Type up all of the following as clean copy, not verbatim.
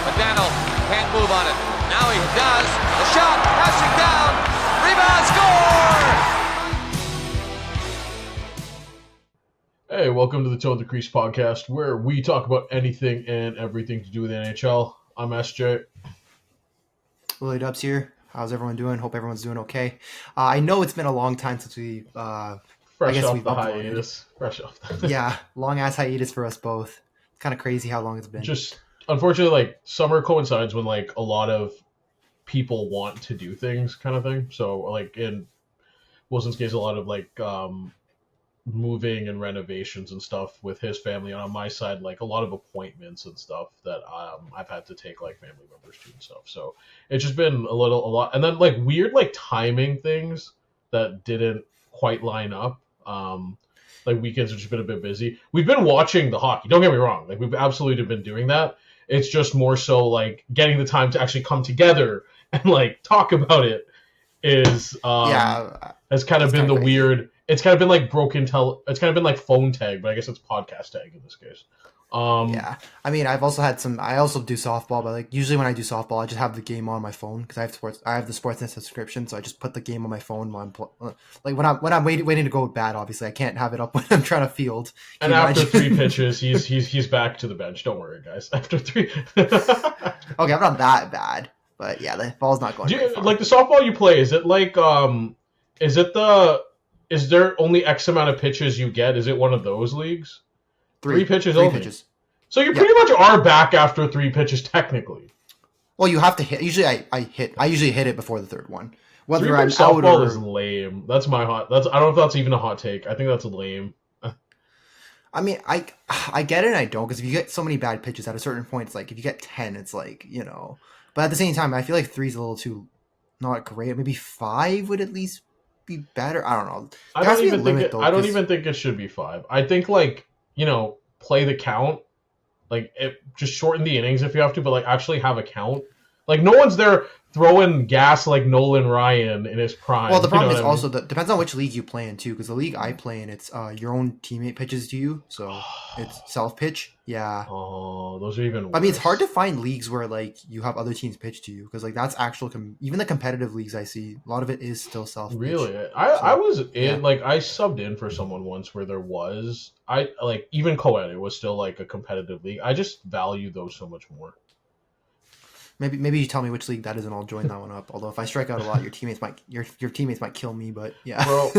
McDaniel can't move on it. Now he does. The shot, passing down. Rebound, score! Hey, welcome to the Toe of the Crease podcast, where we talk about anything and everything to do with the NHL. I'm SJ. WillyDubz here. How's everyone doing? Hope everyone's doing okay. I know it's been a long time since we Fresh off the hiatus. Yeah, long ass hiatus for us both. It's kind of crazy how long it's been. Just unfortunately, like summer coincides when like a lot of people want to do things, kind of thing. So like in Wilson's case, a lot of like moving and renovations and stuff with his family, and on my side, like a lot of appointments and stuff that I've had to take like family members to and stuff. So it's just been a lot, and then like weird like timing things that didn't quite line up. Like weekends have just been a bit busy. We've been watching the hockey. Don't get me wrong. Like we've absolutely been doing that. It's just more so like getting the time to actually come together and like talk about it is has kind of been the crazy. Weird. It's kind of been like it's kind of been like phone tag, but I guess it's podcast tag in this case. Yeah, I mean, I also do softball, but like usually when I do softball, I just have the game on my phone because I have the Sportsnet subscription, so I just put the game on my phone while I'm when I'm waiting to go bad. Obviously, I can't have it up when I'm trying to field. And after 3 pitches, he's back to the bench. Don't worry, guys. After 3. Okay, I'm not that bad, but yeah, the ball's not going. Like the softball you play, is it like is there only X amount of pitches you get? Is it one of those leagues? 3 pitches only. Pitches. So you pretty much are back after 3 pitches technically. Well, you have to hit. Usually, I usually hit it before the third one. Whether I'm softball out or... is lame. That's my hot. I don't know if that's even a hot take. I think that's lame. I mean, I get it and I don't, because if you get so many bad pitches at a certain point, it's like if you get 10, it's like, you know. But at the same time, I feel like 3 is a little too not great. Maybe 5 would at least be better. I don't know. I don't even think it should be 5. I think like, you know, play the count. Like just shorten the innings if you have to, but like actually have a count. Like no one's there throwing gas like Nolan Ryan in his prime. Well, the problem is also depends on which league you play in too. Because the league I play in, it's your own teammate pitches to you, so it's self pitch. Yeah. Oh, those are even worse. I mean, it's hard to find leagues where like you have other teams pitch to you, because like that's actual. Even the competitive leagues I see, a lot of it is still self pitch. Really, I was in like I subbed in for someone once where there was even co-ed, it was still like a competitive league. I just value those so much more. Maybe you tell me which league that is, and I'll join that one up. Although if I strike out a lot, your teammates might kill me. But yeah, bro,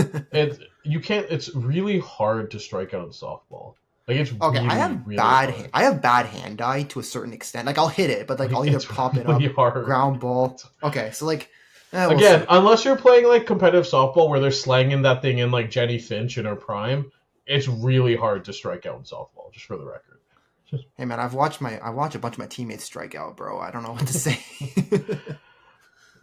you can't. It's really hard to strike out in softball. Like it's okay. Really, I have bad hand eye to a certain extent. Like I'll hit it, but like I'll either pop really it up, hard. Ground ball. Okay, so like again, unless you're playing like competitive softball where they're slanging that thing in like Jenny Finch in her prime, it's really hard to strike out in softball. Just for the record. Hey man, I watch a bunch of my teammates strike out, bro. I don't know what to say.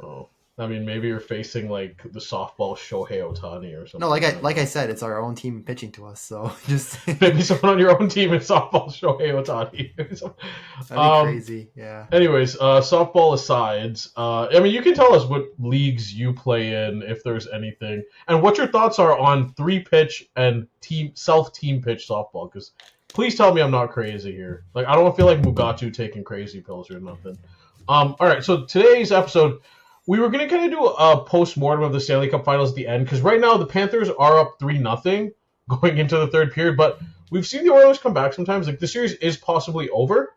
Oh, I mean, maybe you're facing like the softball Shohei Ohtani or something. No, like I said, it's our own team pitching to us, so just maybe someone on your own team is softball Shohei Ohtani. That'd be crazy, yeah. Anyways, softball aside, I mean, you can tell us what leagues you play in if there's anything, and what your thoughts are on 3-pitch and self-team pitch softball, because. Please tell me I'm not crazy here. Like I don't feel like Mugatu taking crazy pills or nothing. All right, so today's episode, we were gonna kind of do a post-mortem of the Stanley Cup Finals at the end, because right now the Panthers are up 3-0 going into the third period, but we've seen the Oilers come back sometimes. Like the series is possibly over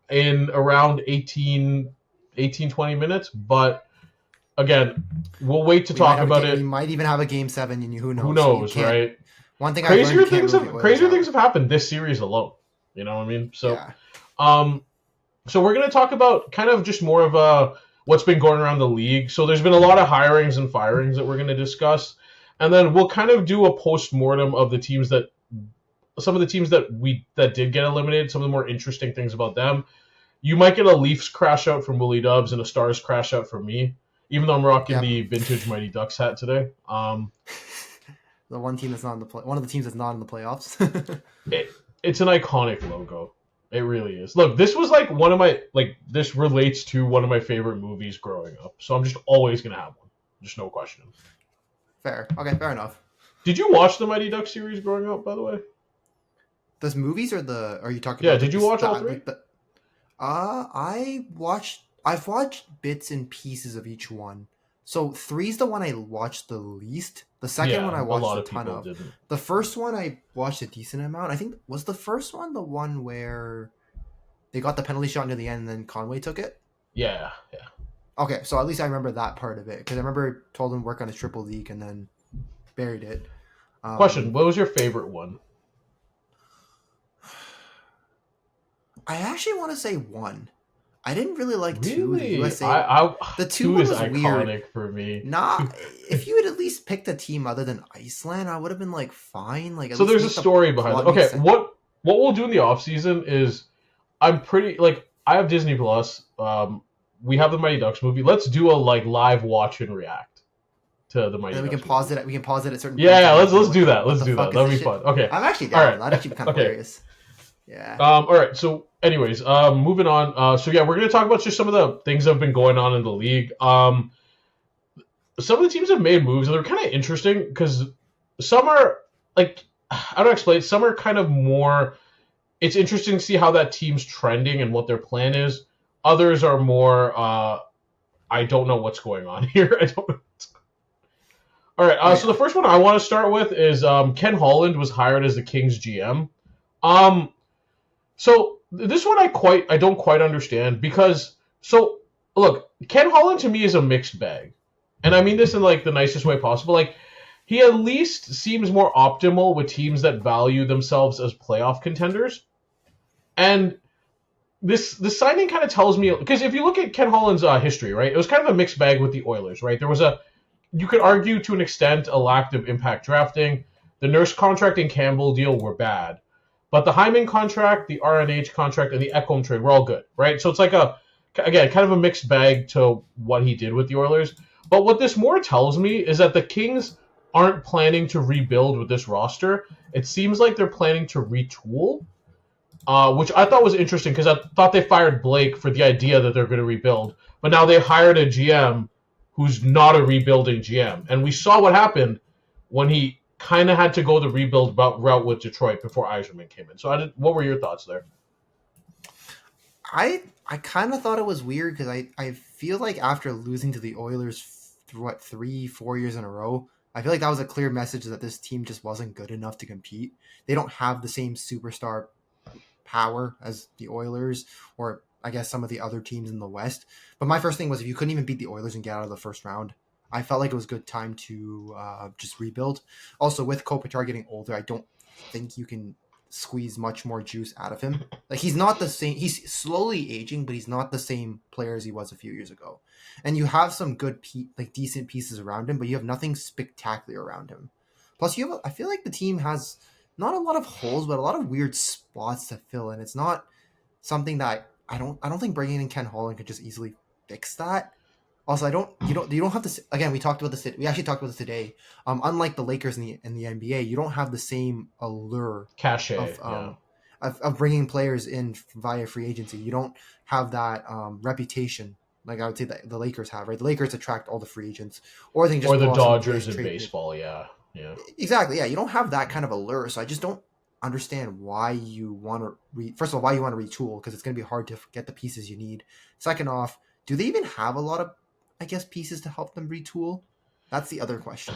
in around 18, 20 minutes, but again, we'll wait to talk about it. We might even have a game 7, and who knows? Who knows, right? One thing crazier things have happened this series alone. You know what I mean? So, yeah. So we're gonna talk about kind of just more of what's been going around the league. So there's been a lot of hirings and firings that we're gonna discuss, and then we'll kind of do a post-mortem of some of the teams that did get eliminated. Some of the more interesting things about them. You might get a Leafs crash out from WillyDubz and a Stars crash out from me, even though I'm rocking the vintage Mighty Ducks hat today. The one team that's not in one of the teams that's not in the playoffs. It's an iconic logo. It really is. Look, this was like this relates to one of my favorite movies growing up. So I'm just always gonna have one. Just no question. Fair. Okay, fair enough. Did you watch the Mighty Ducks series growing up, by the way? Those movies or are you talking about? Yeah, did you watch all 3? I've watched bits and pieces of each one. So three's the one I watched the least. The second one I Yeah, a watched lot a of ton people of. didn't. The first one I watched a decent amount. I think was the first one the one where they got the penalty shot near the end and then Conway took it. Yeah, yeah. Okay, so at least I remember that part of it because I remember told him work on his triple league and then buried it. Question: what was your favorite one? I actually want to say one. I didn't really like two. The Really? USA. The two Two one is was iconic weird. for me. Nah, if you had at least picked a team other than Iceland, I would have been like fine. Like at So least there's a make the story behind it. plot make Okay, sense. what we'll do in the off season is I'm pretty like I have Disney Plus. We have the Mighty Ducks movie. Let's do a like live watch and react to the Mighty And then we Ducks can pause movie. it. We can pause it at certain. Yeah, points and let's be do like, that. what Let's the do fuck that. is That'd be this shit? fun. Okay. I'm actually All down. right. That'd actually become Okay. hilarious. Yeah. All right. So, anyways, moving on. So yeah, we're gonna talk about just some of the things that have been going on in the league. Some of the teams have made moves, and they're kind of interesting because some are like I don't explain. Some are kind of more. It's interesting to see how that team's trending and what their plan is. Others are more. I don't know what's going on here. I don't know. All right. So the first one I want to start with is Ken Holland was hired as the Kings GM. So this one I don't quite understand because look, Ken Holland to me is a mixed bag. And I mean this in like the nicest way possible. Like he at least seems more optimal with teams that value themselves as playoff contenders. And this signing kind of tells me because if you look at Ken Holland's history, right, it was kind of a mixed bag with the Oilers, right? There was you could argue to an extent a lack of impact drafting. The Nurse contract and Campbell deal were bad. But the Hyman contract, the RNH contract, and the Ekholm trade were all good, right? So it's like again, kind of a mixed bag to what he did with the Oilers. But what this more tells me is that the Kings aren't planning to rebuild with this roster. It seems like they're planning to retool, which I thought was interesting because I thought they fired Blake for the idea that they're going to rebuild. But now they hired a GM who's not a rebuilding GM. And we saw what happened when he kind of had to go the rebuild route with Detroit before Yzerman came in. So what were your thoughts there? I kind of thought it was weird because I feel like after losing to the Oilers, 3-4 years in a row, I feel like that was a clear message that this team just wasn't good enough to compete. They don't have the same superstar power as the Oilers or I guess some of the other teams in the West. But my first thing was if you couldn't even beat the Oilers and get out of the first round, I felt like it was a good time to just rebuild. Also, with Kopitar getting older, I don't think you can squeeze much more juice out of him. Like he's not the same. He's slowly aging, but he's not the same player as he was a few years ago. And you have some good, decent pieces around him, but you have nothing spectacular around him. Plus, I feel like the team has not a lot of holes, but a lot of weird spots to fill in. It's not something that I don't think bringing in Ken Holland could just easily fix that. Also, you don't have to. Again, we talked about this. We actually talked about this today. Unlike the Lakers in the NBA, you don't have the same allure Cachet of bringing players in via free agency. You don't have that reputation like I would say that the Lakers have. Right, the Lakers attract all the free agents, or they can just or the pull off some Dodgers in trade. baseball. Yeah. Exactly. Yeah, you don't have that kind of allure. So I just don't understand why you want to first of all why you want to retool because it's going to be hard to get the pieces you need. Second off, do they even have a lot of pieces to help them retool? That's the other question.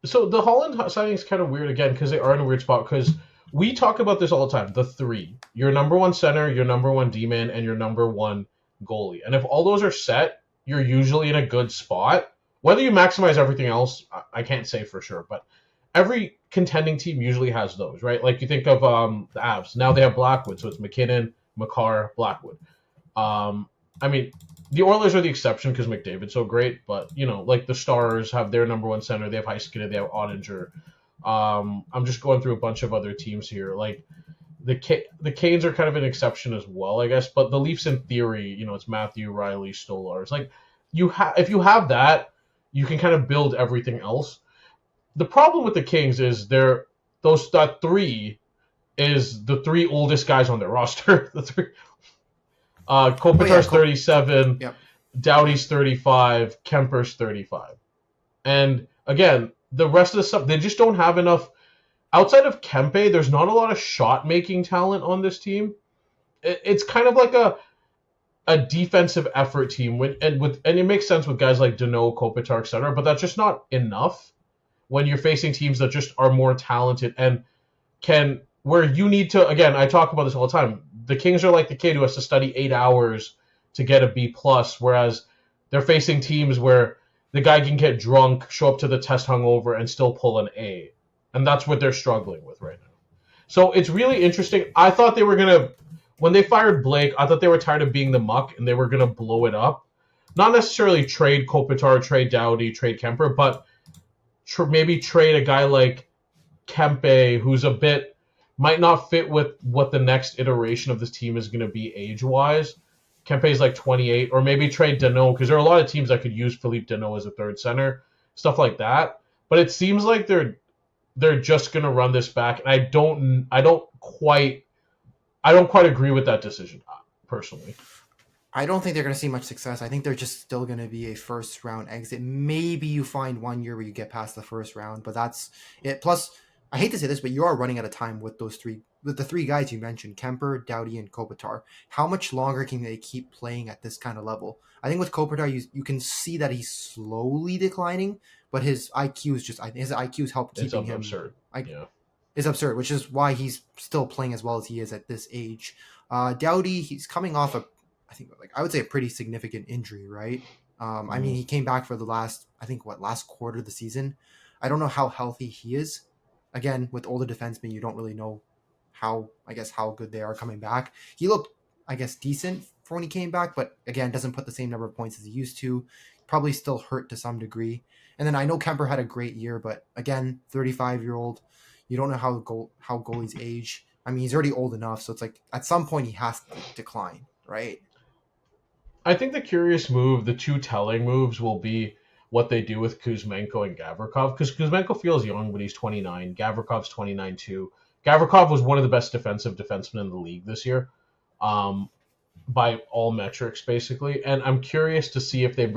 So the Holland signing is kind of weird again because they are in a weird spot because we talk about this all the time. The three, your number one center, your number one D-man, and your number one goalie. And if all those are set, you're usually in a good spot. Whether you maximize everything else, I can't say for sure, but every contending team usually has those, right? Like you think of the Avs. Now they have Blackwood, so it's McKinnon, Makar, Blackwood. I mean, the Oilers are the exception because McDavid's so great, but, like the Stars have their number one center. They have Heiskanen, they have Ottinger. I'm just going through a bunch of other teams here. Like the Canes are kind of an exception as well, I guess, but the Leafs in theory, it's Matthew, Riley, Stolarz. Like if you have that, you can kind of build everything else. The problem with the Kings is that three is the three oldest guys on their roster. The three. Kopitar's 37, Yep. Doughty's 35, Kemper's 35. And again, the rest of the stuff, they just don't have enough. Outside of Kempe, there's not a lot of shot-making talent on this team. It's kind of like a defensive effort team and it makes sense with guys like Danault, Kopitar, etc. But that's just not enough when you're facing teams that just are more talented and can where you need to. Again, I talk about this all the time. The Kings are like the kid who has to study 8 hours to get a B plus, whereas they're facing teams where the guy can get drunk, show up to the test hungover, and still pull an A, and that's what they're struggling with right now. So it's really interesting. I thought they were gonna. When they fired Blake, I thought they were tired of being the muck and they were going to blow it up. Not necessarily trade Kopitar, trade Doughty, trade Kemper, but maybe trade a guy like Kempe, who's might not fit with what the next iteration of this team is going to be age-wise. Kempe's like 28, or maybe trade Danault, because there are a lot of teams that could use Philippe Danault as a third center, stuff like that. But it seems like they're just going to run this back, and I don't quite agree with that decision, personally. I don't think they're going to see much success. I think they're just still going to be a first round exit. Maybe you find 1 year where you get past the first round, but that's it. Plus, I hate to say this, but you are running out of time with the three guys you mentioned, Kemper, Doughty, and Kopitar. How much longer can they keep playing at this kind of level? I think with Kopitar, you can see that he's slowly declining, but his IQ is helped keeping him absurd. Is absurd, which is why he's still playing as well as he is at this age. Doughty, he's coming off I would say a pretty significant injury, right? I mean, he came back for the last quarter of the season. I don't know how healthy he is. Again, with older defensemen, you don't really know how good they are coming back. He looked, decent for when he came back, but again, doesn't put the same number of points as he used to. Probably still hurt to some degree. And then I know Kemper had a great year, but again, 35-year-old. You don't know how goalies age. I mean, he's already old enough, so it's like at some point he has to decline, right? I think the curious move, the two telling moves, will be what they do with Kuzmenko and Gavrikov, because Kuzmenko feels young, but he's 29. Gavrikov's 29 too. Gavrikov was one of the best defensive defensemen in the league this year, by all metrics, basically. And I'm curious to see if they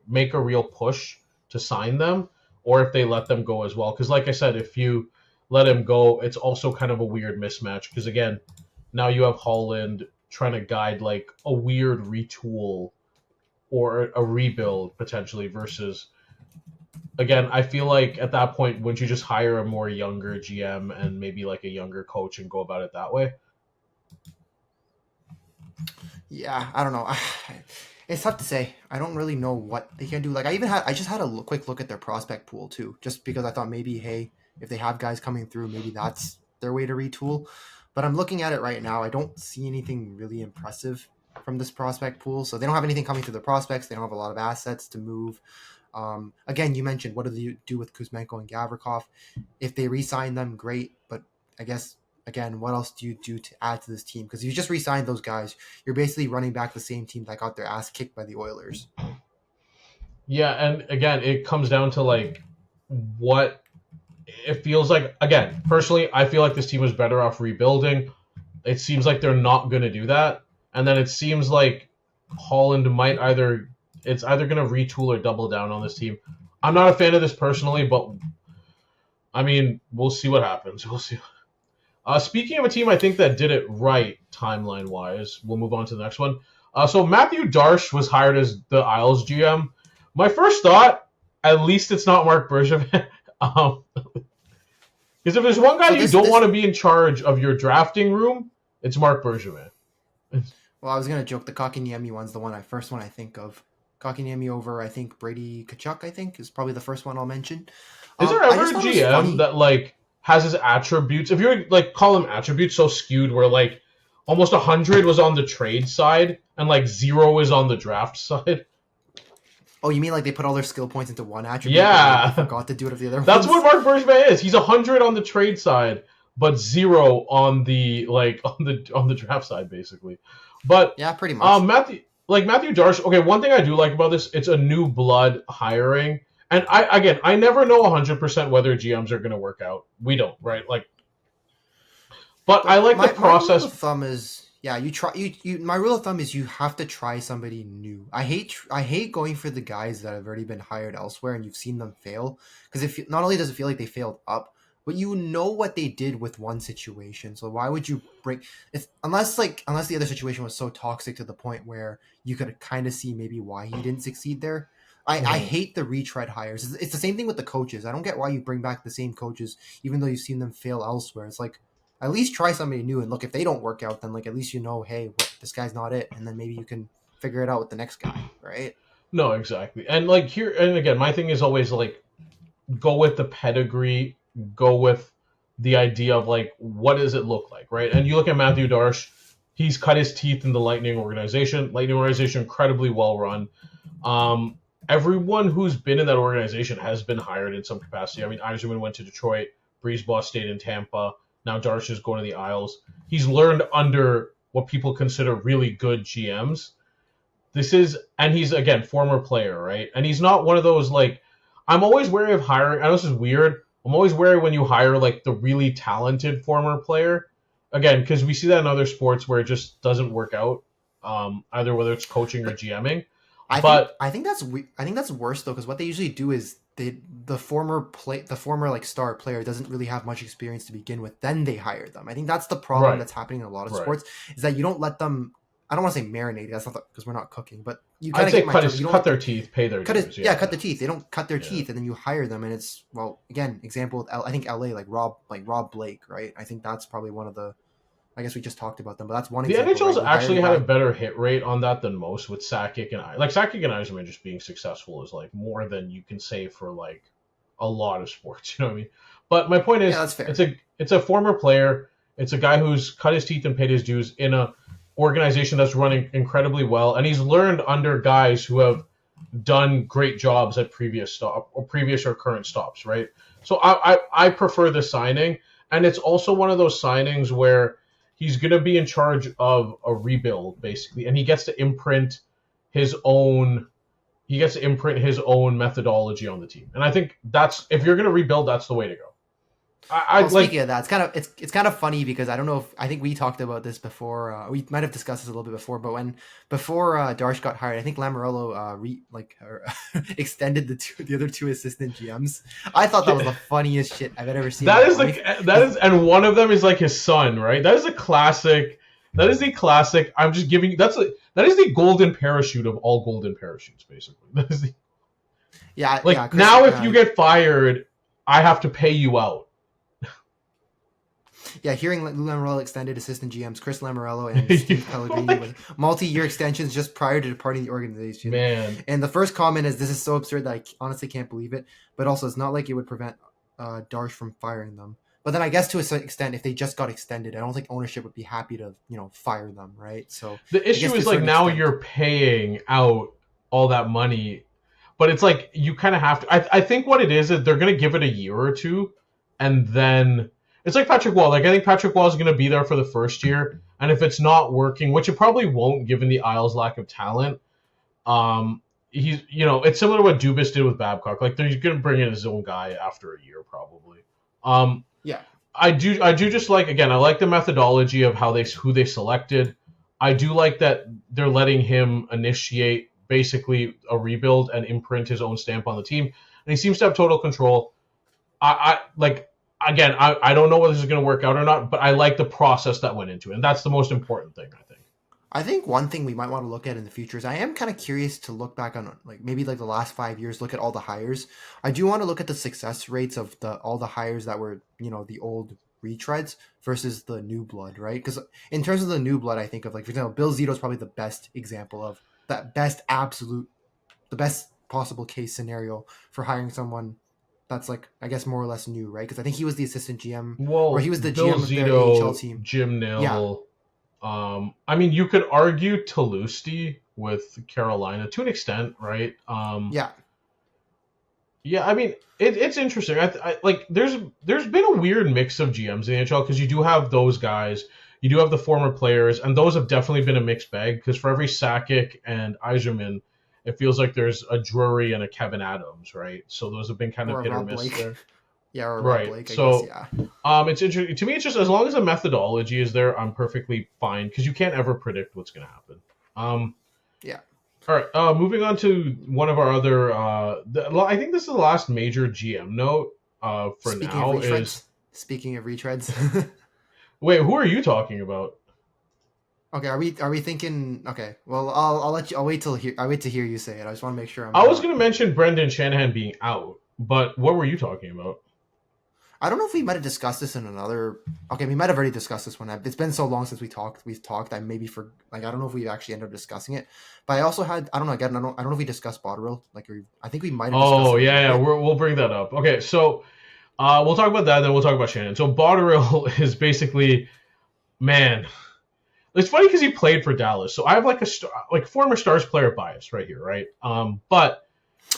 make a real push to sign them, or if they let them go as well. Because like I said, if you let him go, it's also kind of a weird mismatch. Because again, now you have Holland trying to guide like a weird retool or a rebuild potentially versus, again, I feel like at that point, wouldn't you just hire a more younger GM and maybe like a younger coach and go about it that way? Yeah, I don't know. It's tough to say. I don't really know what they can do. Like I just had a quick look at their prospect pool too, just because I thought maybe, hey, if they have guys coming through, maybe that's their way to retool. But I'm looking at it right now. I don't see anything really impressive from this prospect pool. So they don't have anything coming through the prospects. They don't have a lot of assets to move. Again, you mentioned what do they do with Kuzmenko and Gavrikov? If they re-sign them, great. But I guess, again, what else do you do to add to this team? Because if you just re-signed those guys, you're basically running back the same team that got their ass kicked by the Oilers. Yeah, and again, it comes down to like what it feels like. Again, personally, I feel like this team was better off rebuilding. It seems like they're not going to do that. And then it seems like Holland might either going to retool or double down on this team. I'm not a fan of this personally, but I mean, we'll see what happens. We'll see. Speaking of a team, I think that did it right timeline-wise. We'll move on to the next one. So Matthew Darche was hired as the Isles GM. My first thought, at least it's not Marc Bergevin. Because if there's one guy you don't want to be in charge of your drafting room, it's Marc Bergevin. Well, I was going to joke. The Kotkaniemi one's the first one I think of. Kotkaniemi over, I think, Brady Tkachuk, I think, is probably the first one I'll mention. Is there ever a GM that, like, has his attributes, if you like call them attributes, so skewed where, like, almost 100 was on the trade side and, like, 0 is on the draft side? Oh, you mean like they put all their skill points into one attribute? Yeah. And they forgot to do it of the other That's ones? what Marc Bergevin is. He's 100 on the trade side, but 0 on the on the draft side, basically. But yeah, pretty much. Matthew Darche. Okay, one thing I do like about this, it's a new blood hiring, and I never know 100% whether GMs are going to work out. We don't, right? Like, but I like the process. My rule of thumb is, yeah, you try. My rule of thumb is you have to try somebody new. I hate going for the guys that have already been hired elsewhere and you've seen them fail, because if not only does it feel like they failed up, but you know what they did with one situation. So why would you bring unless the other situation was so toxic to the point where you could kind of see maybe why he didn't succeed there. I hate the retread hires. It's the same thing with the coaches. I don't get why you bring back the same coaches even though you've seen them fail elsewhere. It's like at least try somebody new and look, if they don't work out, then like at least hey, this guy's not it, and then maybe you can figure it out with the next guy, right? No, exactly. And like here, and again, my thing is always like go with the pedigree, go with the idea of like what does it look like, right? And you look at Matthew Darche, he's cut his teeth in the Lightning organization. Lightning organization incredibly well run. Everyone who's been in that organization has been hired in some capacity. I mean, Yzerman went to Detroit, Breezeball stayed in Tampa. Now Darche is going to the Isles. He's learned under what people consider really good GMs. And he's, again, former player, right? And he's not one of those, like, I'm always wary of hiring. I know this is weird. I'm always wary when you hire, like, the really talented former player. Again, because we see that in other sports where it just doesn't work out, either whether it's coaching or GMing. I think that's worse, though, because what they usually do is the former like star player doesn't really have much experience to begin with. Then they hire them. I think that's the problem that's happening in a lot of sports is that you don't let them. I don't want to say marinate. That's not because we're not cooking, but you kind of cut their teeth, pay their dues. Cut the teeth. They don't cut their teeth, and then you hire them, and it's again, example. I think LA like Rob Blake, right? I think that's probably one of the. I guess we just talked about them, but that's one example. The NHL's actually had a better hit rate on that than most with Sakic and Sakic and Yzerman just being successful is like more than you can say for like a lot of sports. You know what I mean? But my point is, that's fair. It's a former player. It's a guy who's cut his teeth and paid his dues in a organization that's running incredibly well, and he's learned under guys who have done great jobs at previous or current stops, right? So I prefer the signing, and it's also one of those signings where he's going to be in charge of a rebuild, basically, and he gets to imprint his own methodology on the team. And I think that's, if you're going to rebuild, that's the way to go. Speaking of that, it's kind of funny because I don't know I think we talked about this before. We might have discussed this a little bit before, but before Darche got hired, I think Lamoriello extended the other two assistant GMs. I thought that was the funniest shit I've ever seen. And one of them is like his son, right? That is a classic. That is the classic. I'm just giving that is the golden parachute of all golden parachutes, basically. That is if you get fired, I have to pay you out. Yeah, hearing Lou Lamoriello extended assistant GMs, Chris Lamoriello and Steve Pellegrini with multi-year extensions just prior to departing the organization. Man. And the first comment is, this is so absurd that I honestly can't believe it. But also, it's not like it would prevent Darche from firing them. But then I guess to a certain extent, if they just got extended, I don't think ownership would be happy to, fire them, right? So the issue is like now you're paying out all that money, but it's like you kind of have to. I think what it is they're going to give it a year or two, and then. It's like Patrick Wall. Like I think Patrick Wall is going to be there for the first year, and if it's not working, which it probably won't, given the Isles' lack of talent, he's it's similar to what Dubas did with Babcock. Like they're going to bring in his own guy after a year, probably. Yeah, I do just like I like the methodology of who they selected. I do like that they're letting him initiate basically a rebuild and imprint his own stamp on the team, and he seems to have total control. Again, I don't know whether this is going to work out or not, but I like the process that went into it, and that's the most important thing, I think. I think one thing we might want to look at in the future is I am kind of curious to look back on maybe the last 5 years, look at all the hires. I do want to look at the success rates of all the hires that were, the old retreads versus the new blood, right? Because in terms of the new blood, I think of for example, Bill Zito is probably the best example of that the best possible case scenario for hiring someone that's I guess more or less new, right? Because I think he was the assistant GM, or he was the Bill GM of their Zito, AHL team. Jim Nill. Yeah. I mean, you could argue Toulouse with Carolina to an extent, right? Yeah. I mean, it's interesting. I there's been a weird mix of GMs in the NHL because you do have those guys, you do have the former players, and those have definitely been a mixed bag. Because for every Sakic and Yzerman, it feels like there's a Drury and a Kevin Adams, right? So those have been kind of hit or miss there. Yeah, or Rob Blake, I guess, yeah. It's interesting. To me, it's just as long as the methodology is there, I'm perfectly fine because you can't ever predict what's going to happen. Yeah. All right, moving on to one of our other... I think this is the last major GM note for Speaking now. Of retreads? Speaking of retreads. Wait, who are you talking about? Okay, are we thinking? Okay, well, I'll let you. I'll wait to hear you say it. I just want to make sure I'm. I was not- going to mention Brendan Shanahan being out, but what were you talking about? I don't know if we might have discussed this in another. Okay, we might have already discussed this one. It's been so long since we talked. We've talked. I maybe for like I don't know if we actually ended up discussing it. But I also had. I don't know. Again, I don't know if we discussed Botterill. I think we might have. Oh, discussed yeah. it. We'll bring that up. Okay, so we'll talk about that, then we'll talk about Shannon. So Botterill is basically, man, it's funny because he played for Dallas. So I have like a former Stars player bias right here, right? But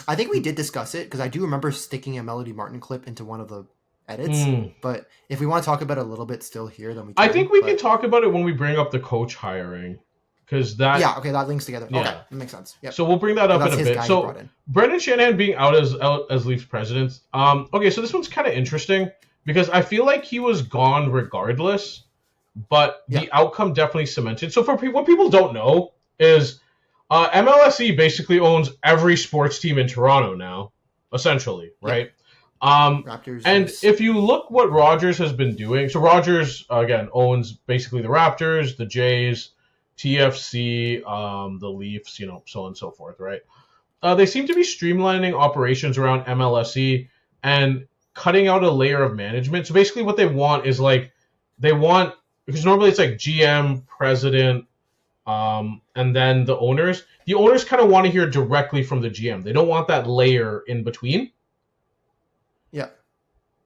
I think we did discuss it because I do remember sticking a Melody Martin clip into one of the edits. But if we want to talk about it a little bit still here, then we can. I think we can talk about it when we bring up the coach hiring. Because that... Yeah, okay, that links together. Yeah. Okay, that makes sense. Yep. So we'll bring that up in a bit. So Brendan Shanahan being out as Leafs president. Okay, so this one's kind of interesting because I feel like he was gone regardless, but the outcome definitely cemented. So for what people don't know is MLSE basically owns every sports team in Toronto now, essentially, right? Raptors. And if you look what Rogers has been doing, so Rogers, again, owns basically the Raptors, the Jays, TFC, the Leafs, so on and so forth, right? They seem to be streamlining operations around MLSE and cutting out a layer of management. So basically what they want is because normally it's like GM, president, and then the owners. The owners kind of want to hear directly from the GM. They don't want that layer in between. Yeah.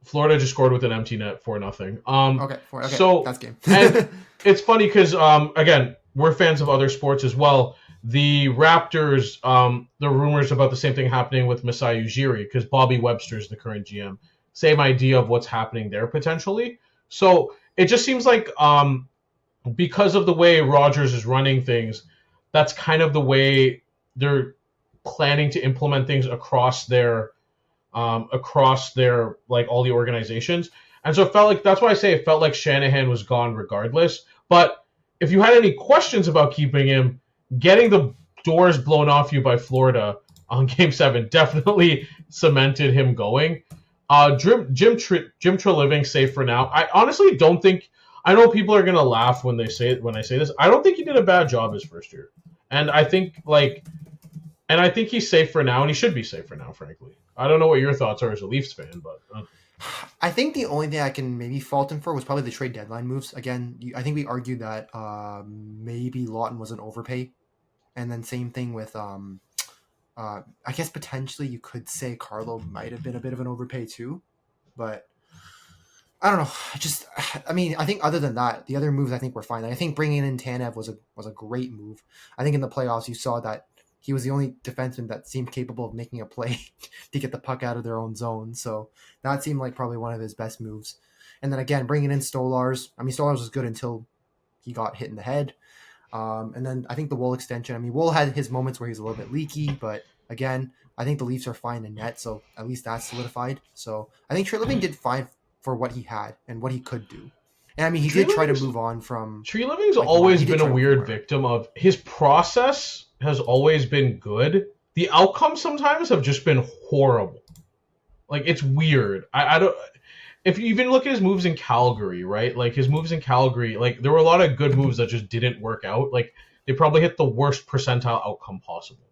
Florida just scored with an empty net 4-0. Okay. So that's game. And it's funny because again, we're fans of other sports as well. The Raptors, the rumors about the same thing happening with Masai Ujiri because Bobby Webster is the current GM. Same idea of what's happening there potentially. So it just seems like because of the way Rogers is running things, that's kind of the way they're planning to implement things across their like all the organizations. And so it felt like, that's why I say it felt like Shanahan was gone regardless. But if you had any questions about keeping him, getting the doors blown off you by Florida on Game 7 definitely cemented him going. Jim Treliving safe for now. I honestly don't think, I know people are going to laugh when I say this. I don't think he did a bad job his first year. And I think he's safe for now, and he should be safe for now, frankly. I don't know what your thoughts are as a Leafs fan, but... I think the only thing I can maybe fault him for was probably the trade deadline moves. Again, I think we argued that maybe Lawton was an overpay. And then same thing with, I guess potentially you could say Carlo might have been a bit of an overpay too. But I don't know. I think other than that, the other moves I think were fine. I think bringing in Tanev was a great move. I think in the playoffs you saw that he was the only defenseman that seemed capable of making a play to get the puck out of their own zone. So that seemed like probably one of his best moves. And then again, bringing in Stolarz. I mean, Stolarz was good until he got hit in the head. And then I think the Wool extension. I mean, Wool had his moments where he's a little bit leaky, but again, I think the Leafs are fine in net, so at least that's solidified. So I think Treliving did fine for what he had and what he could do. And I mean, he did try to move on from... Treliving's always been a weird victim of... His process has always been good. The outcomes sometimes have just been horrible. Like, it's weird. I don't... If you even look at his moves in Calgary, right? Like, his moves in Calgary, like, there were a lot of good moves that just didn't work out. Like, they probably hit the worst percentile outcome possible,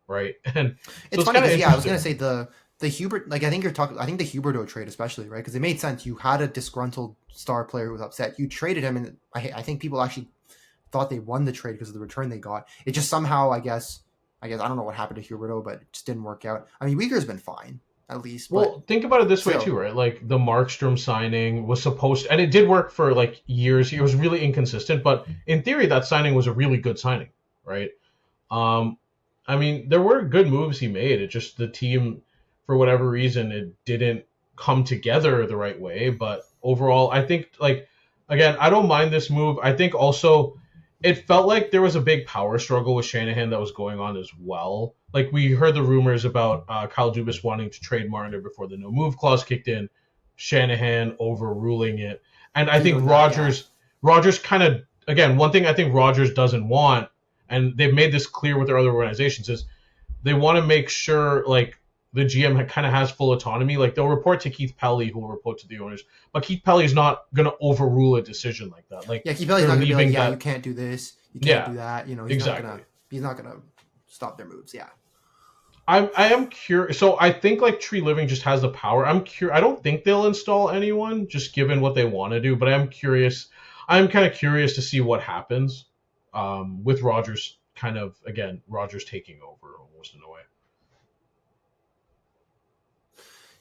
right? And so it's funny because, I was going to say the Hubert, like, I think the Huberdeau trade especially, right? Because it made sense. You had a disgruntled star player who was upset. You traded him, and I think people actually thought they won the trade because of the return they got. It just somehow, I guess, I don't know what happened to Huberdeau, but it just didn't work out. I mean, Uyghur's been fine, at least. Well, think about it this way too, right? Like, the Markstrom signing was supposed to, and it did work for like years. It was really inconsistent, but in theory, that signing was a really good signing, right? I mean, there were good moves he made. It just, the team, for whatever reason, it didn't come together the right way. But overall, I think, like, again, I don't mind this move. I think also it felt like there was a big power struggle with Shanahan that was going on as well. Like, we heard the rumors about Kyle Dubas wanting to trade Marner before the no-move clause kicked in, Shanahan overruling it. And I think Rogers kind of, again, one thing I think Rogers doesn't want, and they've made this clear with their other organizations, is they want to make sure, like, the GM kind of has full autonomy. Like they'll report to Keith Pelly, who will report to the owners, but Keith Pelly is not gonna overrule a decision like that. Like Keith Pelly's not gonna be like, that... you can't do this, you can't do that. He's exactly. he's not gonna stop their moves. Yeah. I am curious. So I think like Tree Living just has the power. I'm curious. I don't think they'll install anyone, just given what they want to do. But I'm curious. I'm kind of curious to see what happens with Rogers. Rogers taking over almost in a way.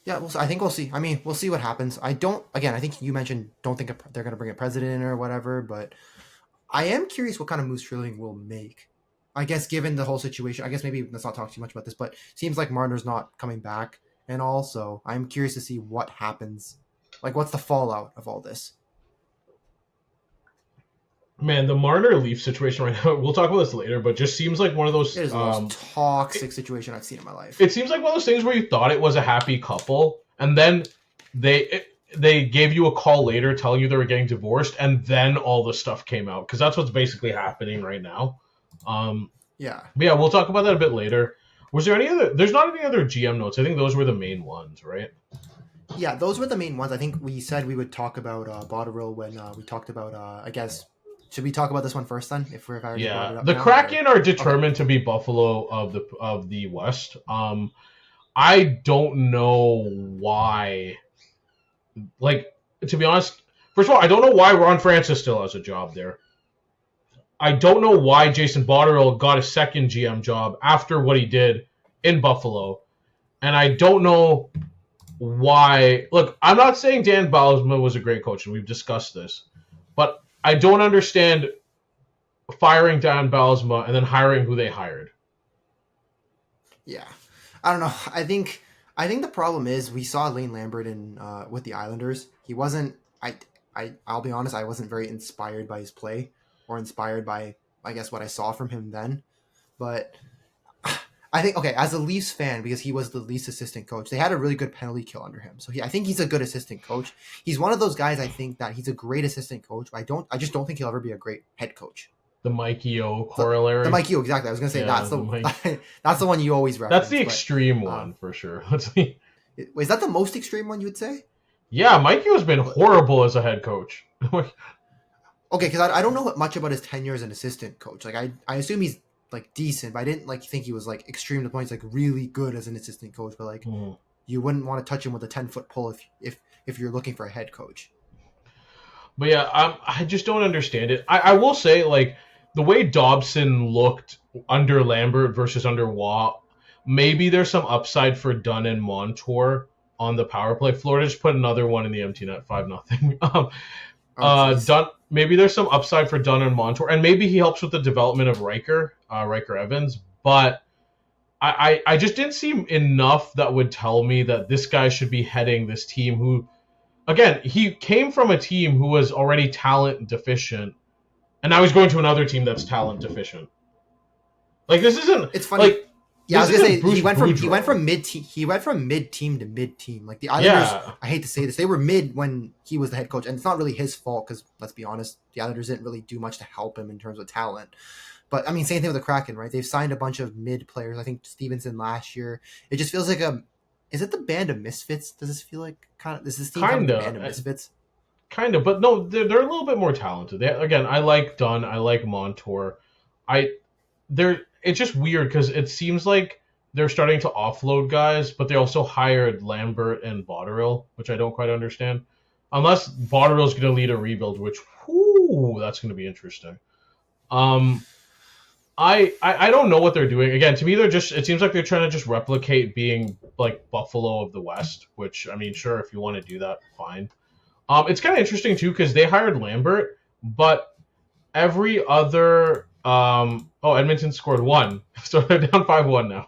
Yeah, I think we'll see. I mean, we'll see what happens. I think you mentioned don't think they're going to bring a president in or whatever, but I am curious what kind of moves Tree Living will make. I guess given the whole situation, I guess maybe let's not talk too much about this, but seems like Marner's not coming back and all, so I'm curious to see what happens. Like, what's the fallout of all this? Man, the Marner Leaf situation right now, we'll talk about this later, but just seems like one of those... It is the most toxic situation I've seen in my life. It seems like one of those things where you thought it was a happy couple, and then they gave you a call later telling you they were getting divorced, and then all the stuff came out, because that's what's basically happening right now. Yeah. But yeah, we'll talk about that a bit later. Was there any other... There's not any other GM notes. I think those were the main ones, right? Yeah, those were the main ones. I think we said we would talk about Botterill when we talked about, I guess... Should we talk about this one first then? If I already brought it up the now, Kraken are determined to be Buffalo of the West. I don't know why. Like, to be honest, first of all, I don't know why Ron Francis still has a job there. I don't know why Jason Botterill got a second GM job after what he did in Buffalo. And I don't know why. Look, I'm not saying Dan Bylsma was a great coach, and we've discussed this. But I don't understand firing Dan Bylsma and then hiring who they hired. Yeah. I don't know. I think the problem is we saw Lane Lambert in with the Islanders. He wasn't... I'll be honest, I wasn't very inspired by his play or inspired by, I guess, what I saw from him then. But I think, okay, as a Leafs fan, because he was the Leafs assistant coach, they had a really good penalty kill under him. So I think he's a good assistant coach. He's one of those guys, I think, that he's a great assistant coach, but I just don't think he'll ever be a great head coach. The Mikey O corollary. The Mikey O, exactly. I was going to say that's the one you always reference. That's the extreme one, for sure. Is that the most extreme one you would say? Yeah, Mikey O's been horrible as a head coach. Okay, because I don't know much about his tenure as an assistant coach. Like I assume he's like decent, but I didn't think he was like extreme to the point he's like really good as an assistant coach. But like you wouldn't want to touch him with a 10-foot pole if you're looking for a head coach. But yeah, I just don't understand it. I will say, like, the way Dobson looked under Lambert versus under Waugh, maybe there's some upside for Dunn and Montour on the power play. Florida just put another one in the empty net, 5-0. Dunn, maybe there's some upside for Dunn and Montour, and maybe he helps with the development of Riker Evans, but I just didn't see enough that would tell me that this guy should be heading this team who, again, he came from a team who was already talent deficient, and now he's going to another team that's talent deficient. Like, this isn't... It's funny. Like, yeah, I was gonna say Bruce he went from mid team to mid team. Like the Islanders, I hate to say this, they were mid when he was the head coach, and it's not really his fault because let's be honest, the Islanders didn't really do much to help him in terms of talent. But I mean, same thing with the Kraken, right? They've signed a bunch of mid players. I think Stevenson last year. It just feels like is it the band of misfits? Does this feel like does this team have the band of misfits? Kind of, but no, they're a little bit more talented. Again, I like Dunn, I like Montour. It's just weird because it seems like they're starting to offload guys, but they also hired Lambert and Botterill, which I don't quite understand. Unless Botterill's going to lead a rebuild, which, that's going to be interesting. I don't know what they're doing. Again, to me, it seems like they're trying to just replicate being like Buffalo of the West, which, I mean, sure, if you want to do that, fine. It's kind of interesting, too, because they hired Lambert, but every other... Edmonton scored 1, so they're down 5-1 now.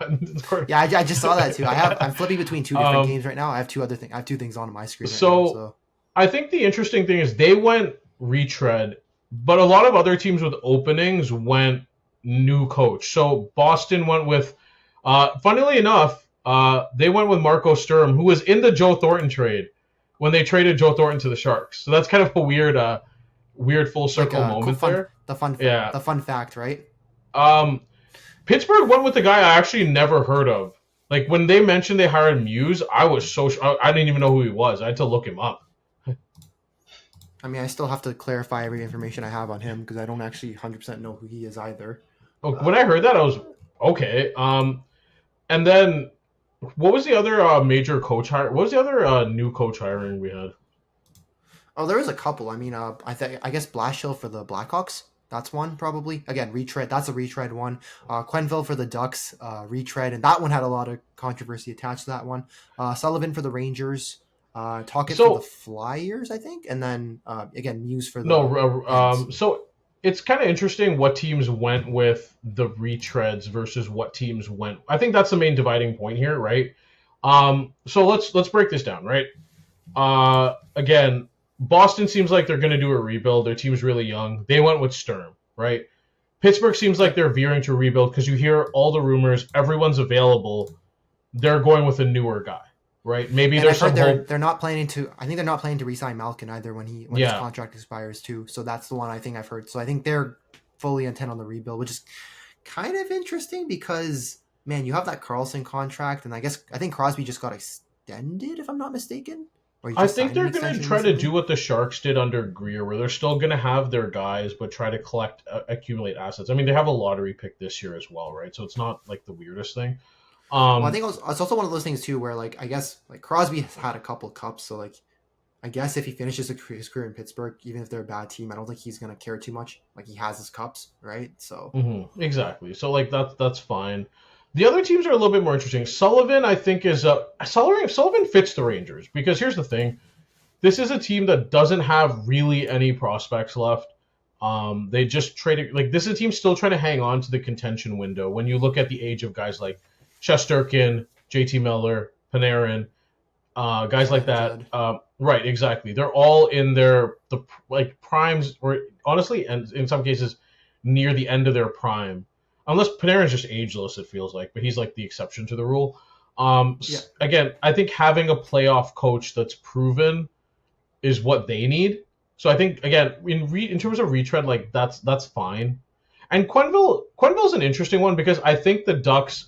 Yeah, I just saw that too. I'm flipping between two different games right now. I have two things on my screen. So I think the interesting thing is they went retread, but a lot of other teams with openings went new coach. So Boston went with, funnily enough, they went with Marco Sturm, who was in the Joe Thornton trade when they traded Joe Thornton to the Sharks. So that's kind of a weird full circle moment there. The fun fact, right? Pittsburgh went with the guy I actually never heard of, Like when they mentioned they hired Muse, I was so I didn't even know who he was. I had to look him up. I mean, I still have to clarify every information I have on him because I don't actually 100% know who he is either. When I heard that, I was okay. And then what was the other major coach hire? What was the other new coach hiring we had? Oh, there was a couple. I mean, I guess Blashill for the Blackhawks. That's one probably. Again, retread. That's a retread one. Quenneville for the Ducks, retread, and that one had a lot of controversy attached to that one. Sullivan for the Rangers. Talkett for the Flyers, I think, and then again Muse for the So it's kind of interesting what teams went with the retreads versus what teams went. I think that's the main dividing point here, right? So let's break this down, right? Again, Boston seems like they're going to do a rebuild. Their team's really young. They went with Sturm, right? Pittsburgh seems like they're veering to rebuild because you hear all the rumors. Everyone's available. They're going with a newer guy. Right, maybe and there's some hope. They're not planning to. I think they're not planning to re-sign Malkin either when his contract expires too. So that's the one I think I've heard. So I think they're fully intent on the rebuild, which is kind of interesting because man, you have that Carlson contract, and I think Crosby just got extended, if I'm not mistaken. I think they're going to try to do what the Sharks did under Greer, where they're still going to have their guys, but try to accumulate assets. I mean, they have a lottery pick this year as well, right? So it's not like the weirdest thing. Well, I think it's also one of those things too, where I guess Crosby has had a couple cups, so I guess if he finishes his career in Pittsburgh, even if they're a bad team, I don't think he's gonna care too much. He has his cups, right? So exactly. So that's fine. The other teams are a little bit more interesting. Sullivan, I think, is Sullivan fits the Rangers because here's the thing: this is a team that doesn't have really any prospects left. They just traded. This is a team still trying to hang on to the contention window. When you look at the age of guys like Shesterkin, JT Miller, Panarin, guys like that. Right, exactly. They're all in the primes, or honestly, and in some cases, near the end of their prime. Unless Panarin's just ageless, it feels like, but he's the exception to the rule. Again, I think having a playoff coach that's proven is what they need. So I think again, in terms of retread, that's fine. And Quenneville's an interesting one because I think the Ducks.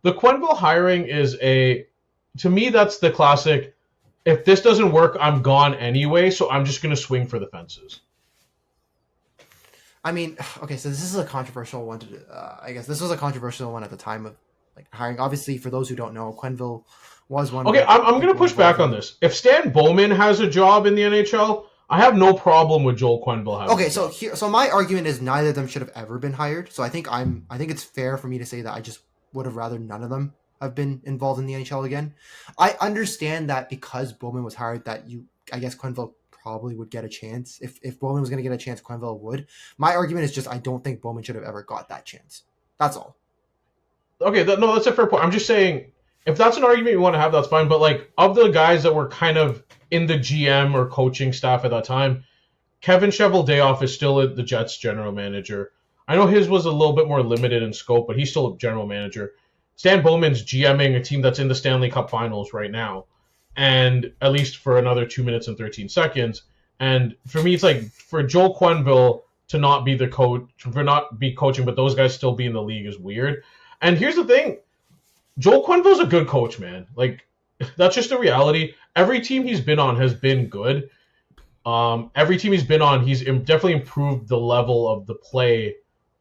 The Quenneville hiring is to me, that's the classic, if this doesn't work, I'm gone anyway, so I'm just going to swing for the fences. I mean, okay, so this is a controversial one. I guess this was a controversial one at the time of hiring. Obviously, for those who don't know, Quenneville was one. Okay, I'm going to push back on this. If Stan Bowman has a job in the NHL, I have no problem with Joel Quenneville having a job. So my argument is neither of them should have ever been hired. So I think it's fair for me to say that I just would have rather none of them have been involved in the NHL again. I understand that because Bowman was hired that I guess Quenneville probably would get a chance. If Bowman was going to get a chance, Quenneville would. My argument is just I don't think Bowman should have ever got that chance. That's all. Okay, that's a fair point. I'm just saying, if that's an argument you want to have, that's fine. But of the guys that were kind of in the GM or coaching staff at that time, Kevin Cheveldayoff is still the Jets general manager. I know his was a little bit more limited in scope, but he's still a general manager. Stan Bowman's GMing a team that's in the Stanley Cup Finals right now, and at least for another 2 minutes and 13 seconds. And for me, it's for Joel Quenneville to not be the coach, for not be coaching, but those guys still be in the league is weird. And here's the thing: Joel Quenneville's a good coach, man. That's just a reality. Every team he's been on has been good. Every team he's been on, he's definitely improved the level of the play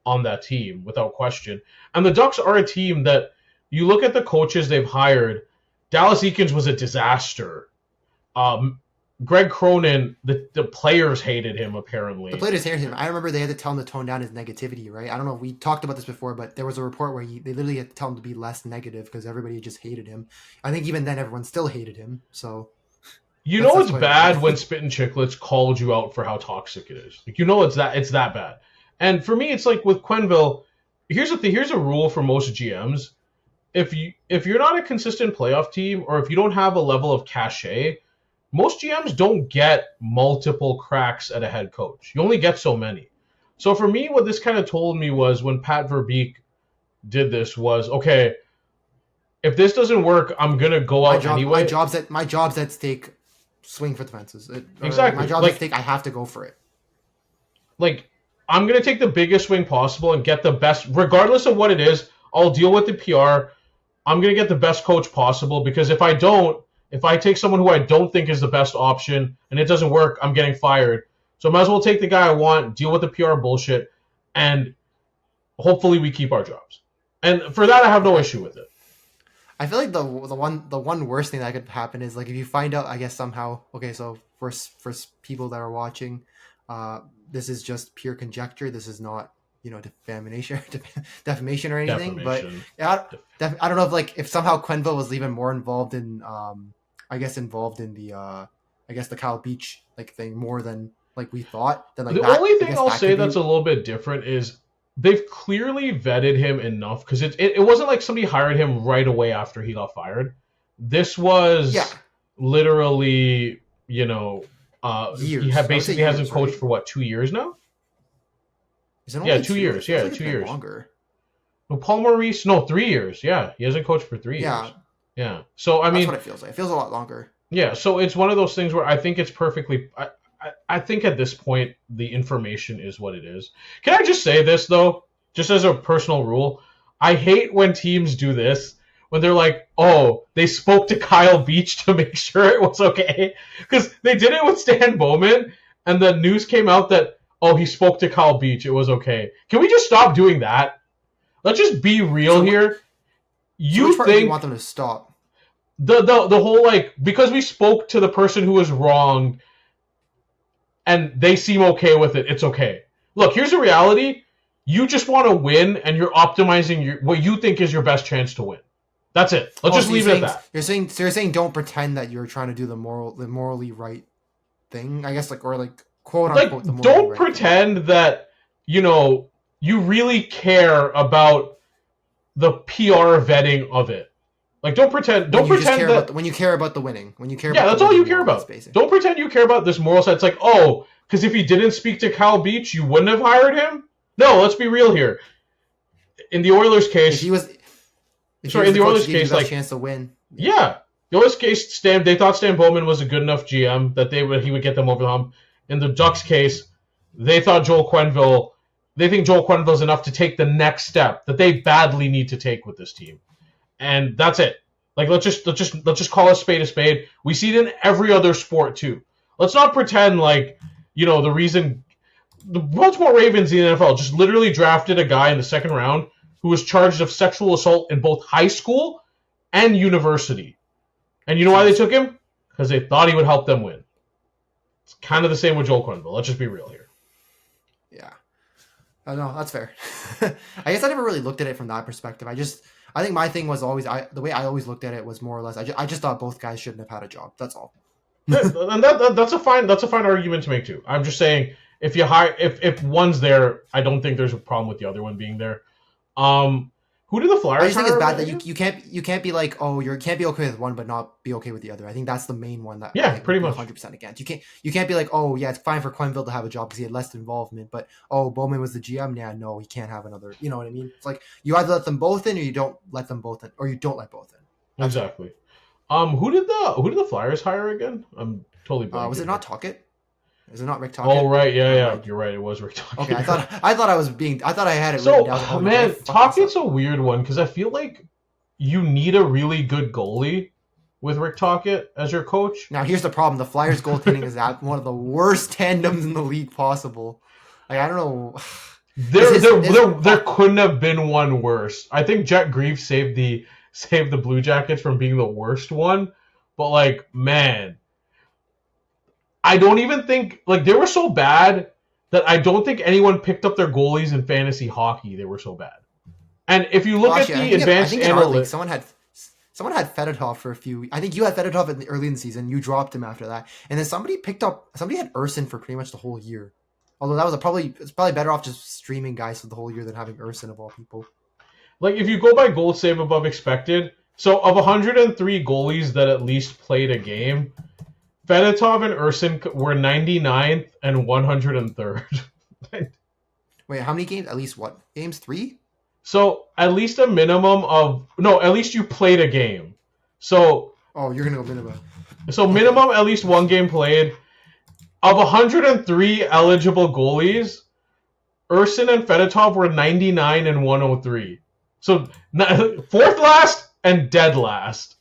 on that team, without question. And the Ducks are a team that you look at the coaches they've hired. Dallas Eakins was a disaster. Greg Cronin, the players hated him, apparently. The players hated him. I remember they had to tell him to tone down his negativity, right? I don't know if we talked about this before, but there was a report where they literally had to tell him to be less negative because everybody just hated him. I think even then everyone still hated him, so... You know it's bad when Spittin' Chicklets called you out for how toxic it is. It's that bad. And for me, it's with Quenneville, here's a rule for most GMs. If you're not a consistent playoff team, or if you don't have a level of cachet, most GMs don't get multiple cracks at a head coach. You only get so many. So for me, what this kind of told me was when Pat Verbeek did this was, okay, if this doesn't work, I'm going to go out anyway. My job's at stake. Swing for the fences. Exactly. My job's at stake. I have to go for it. I'm going to take the biggest swing possible and get the best, regardless of what it is. I'll deal with the PR. I'm going to get the best coach possible, because if I take someone who I don't think is the best option and it doesn't work, I'm getting fired. So I might as well take the guy I want, deal with the PR bullshit, and hopefully we keep our jobs. And for that, I have no issue with it. I feel like the one worst thing that could happen is like if you find out, I guess somehow. Okay, so for people that are watching, this is just pure conjecture. This is not defamation or anything. Defamation. But I don't know if somehow Quenneville was even more involved in the Kyle Beach thing more than we thought. Then the only thing I'll say that's a little bit different is they've clearly vetted him enough, because it wasn't like somebody hired him right away after he got fired. This was literally, years. He hasn't coached for 2 years now? Is it only 2 years. Yeah, 2 years. Longer. No, Paul Maurice, 3 years. Yeah, he hasn't coached for 3 years. Yeah. So, I mean... That's what it feels like. It feels a lot longer. Yeah, so it's one of those things where I think it's perfectly... I think at this point, the information is what it is. Can I just say this, though? Just as a personal rule, I hate when teams do this, when they're like, oh, they spoke to Kyle Beach to make sure it was okay. Because they did it with Stan Bowman, and the news came out that, oh, he spoke to Kyle Beach, it was okay. Can we just stop doing that? Let's just be real here. You think you want them to stop? The whole, because we spoke to the person who was wrong, and they seem okay with it, it's okay. Look, here's the reality. You just want to win, and you're optimizing what you think is your best chance to win. That's it. Let's just leave it at that. You're saying don't pretend that you're trying to do the morally right thing, I guess, quote unquote. Don't pretend that you really care about the PR vetting of it. Don't pretend. Don't pretend that when you care about the winning. When you care. Yeah, that's all you care about. Don't pretend you care about this moral side. It's like, oh, because if he didn't speak to Kyle Beach, you wouldn't have hired him. No, let's be real here. In the Oilers case, in the Oilers case, chance to win. Yeah, the Oilers case, they thought Stan Bowman was a good enough GM that he would get them over the hump. In the Ducks case, they thought they think Joel Quenneville is enough to take the next step that they badly need to take with this team. And that's it. Let's just call a spade. We see it in every other sport too. Let's not pretend the reason the Baltimore Ravens in the NFL just literally drafted a guy in the second round who was charged of sexual assault in both high school and university. And you know why they took him? Because they thought he would help them win. It's kind of the same with Joel Quenneville. Let's just be real here. Yeah. Oh, no, that's fair. I guess I never really looked at it from that perspective. I think my thing was always the way I always looked at it was more or less I just thought both guys shouldn't have had a job. That's all. And that's a fine argument to make too. I'm just saying if one's there, I don't think there's a problem with the other one being there. Who do the Flyers? I just think it's bad that you can't be like, oh, you can't be okay with one but not be okay with the other. I think that's the main one that pretty much 100% against. You can't be like, oh yeah, it's fine for Quenneville to have a job because he had less involvement, but oh, Bowman was the GM. Yeah, no, he can't have another. You know what I mean? It's like you either let them both in or you don't let them both in, or you don't let both in. That's exactly. Who did the Flyers hire again? I'm totally blanking. Was it not Tocchet? Is it not Rick Tocchet? Oh right, yeah. You're right. It was Rick Tocchet. Okay, I thought I had it written down. So man, Tocchet's a weird one because I feel like you need a really good goalie with Rick Tocchet as your coach. Now here's the problem: the Flyers goaltending is at one of the worst tandems in the league possible. I don't know. There couldn't have been one worse. I think Jack Greaves saved the Blue Jackets from being the worst one, but man. I don't even think they were so bad that I don't think anyone picked up their goalies in fantasy hockey. They were so bad. And if you look at the advanced analytics, someone had Fedotov for a few. I think you had Fedotov early in the season. You dropped him after that, and then somebody had Urson for pretty much the whole year. Although that was it's probably better off just streaming guys for the whole year than having Urson of all people. If you go by goal save above expected, so of 103 goalies that at least played a game, Fedotov and Urson were 99th and 103rd. Wait, how many games? At least what? Games? 3? So at least a minimum of... No, at least you played a game. So... Oh, you're going to go minimum. So minimum at least one game played. Of 103 eligible goalies, Urson and Fedotov were 99 and 103. So fourth last, and dead last.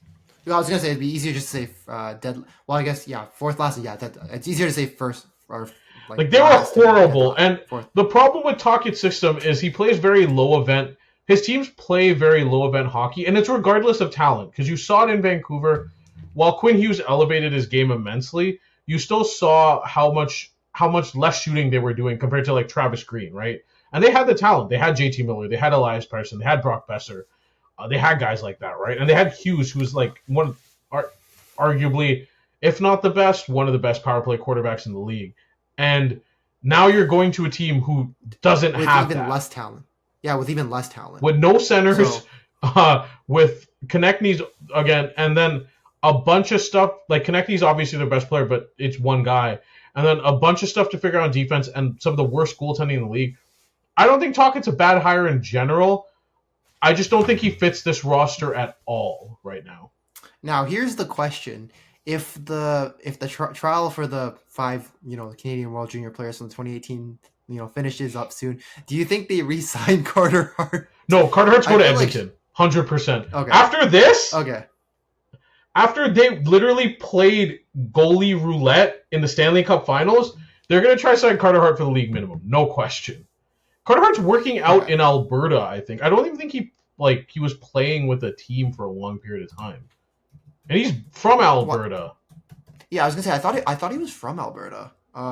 I was gonna say it'd be easier just to say dead. Well, I guess fourth last. Yeah, it's easier to say first or like they were horrible. And fourth. The problem with Tocchet's system is he plays very low event. His teams play very low event hockey, and it's regardless of talent. Because you saw it in Vancouver, while Quinn Hughes elevated his game immensely, you still saw how much less shooting they were doing compared to like Travis Green, right? And they had the talent. They had JT Miller. They had Elias Persson. They had Brock Besser. They had guys like that, right? And they had Hughes, who's like arguably, if not the best, one of the best power play quarterbacks in the league. And now you're going to a team who doesn't have even that. less talent. Yeah, with even less talent. With no centers, with Konechny's again, and then a bunch of stuff. Like Konechny's obviously their best player, but it's one guy. And then a bunch of stuff to figure out on defense and some of the worst goaltending in the league. I don't think Tocchet's a bad hire in general. I just don't think he fits this roster at all right now. Now, here's the question. If the trial for the 5, Canadian World Junior players from the 2018, finishes up soon, do you think they re-sign Carter Hart? No, Carter Hart's going to Edmonton. 100%. Okay. After this? Okay. After they literally played goalie roulette in the Stanley Cup Finals, they're going to try to sign Carter Hart for the league minimum. No question. Carter Hart's working out in Alberta, I think. I don't even think he was playing with a team for a long period of time. And he's from Alberta. Yeah, I was going to say, I thought he was from Alberta.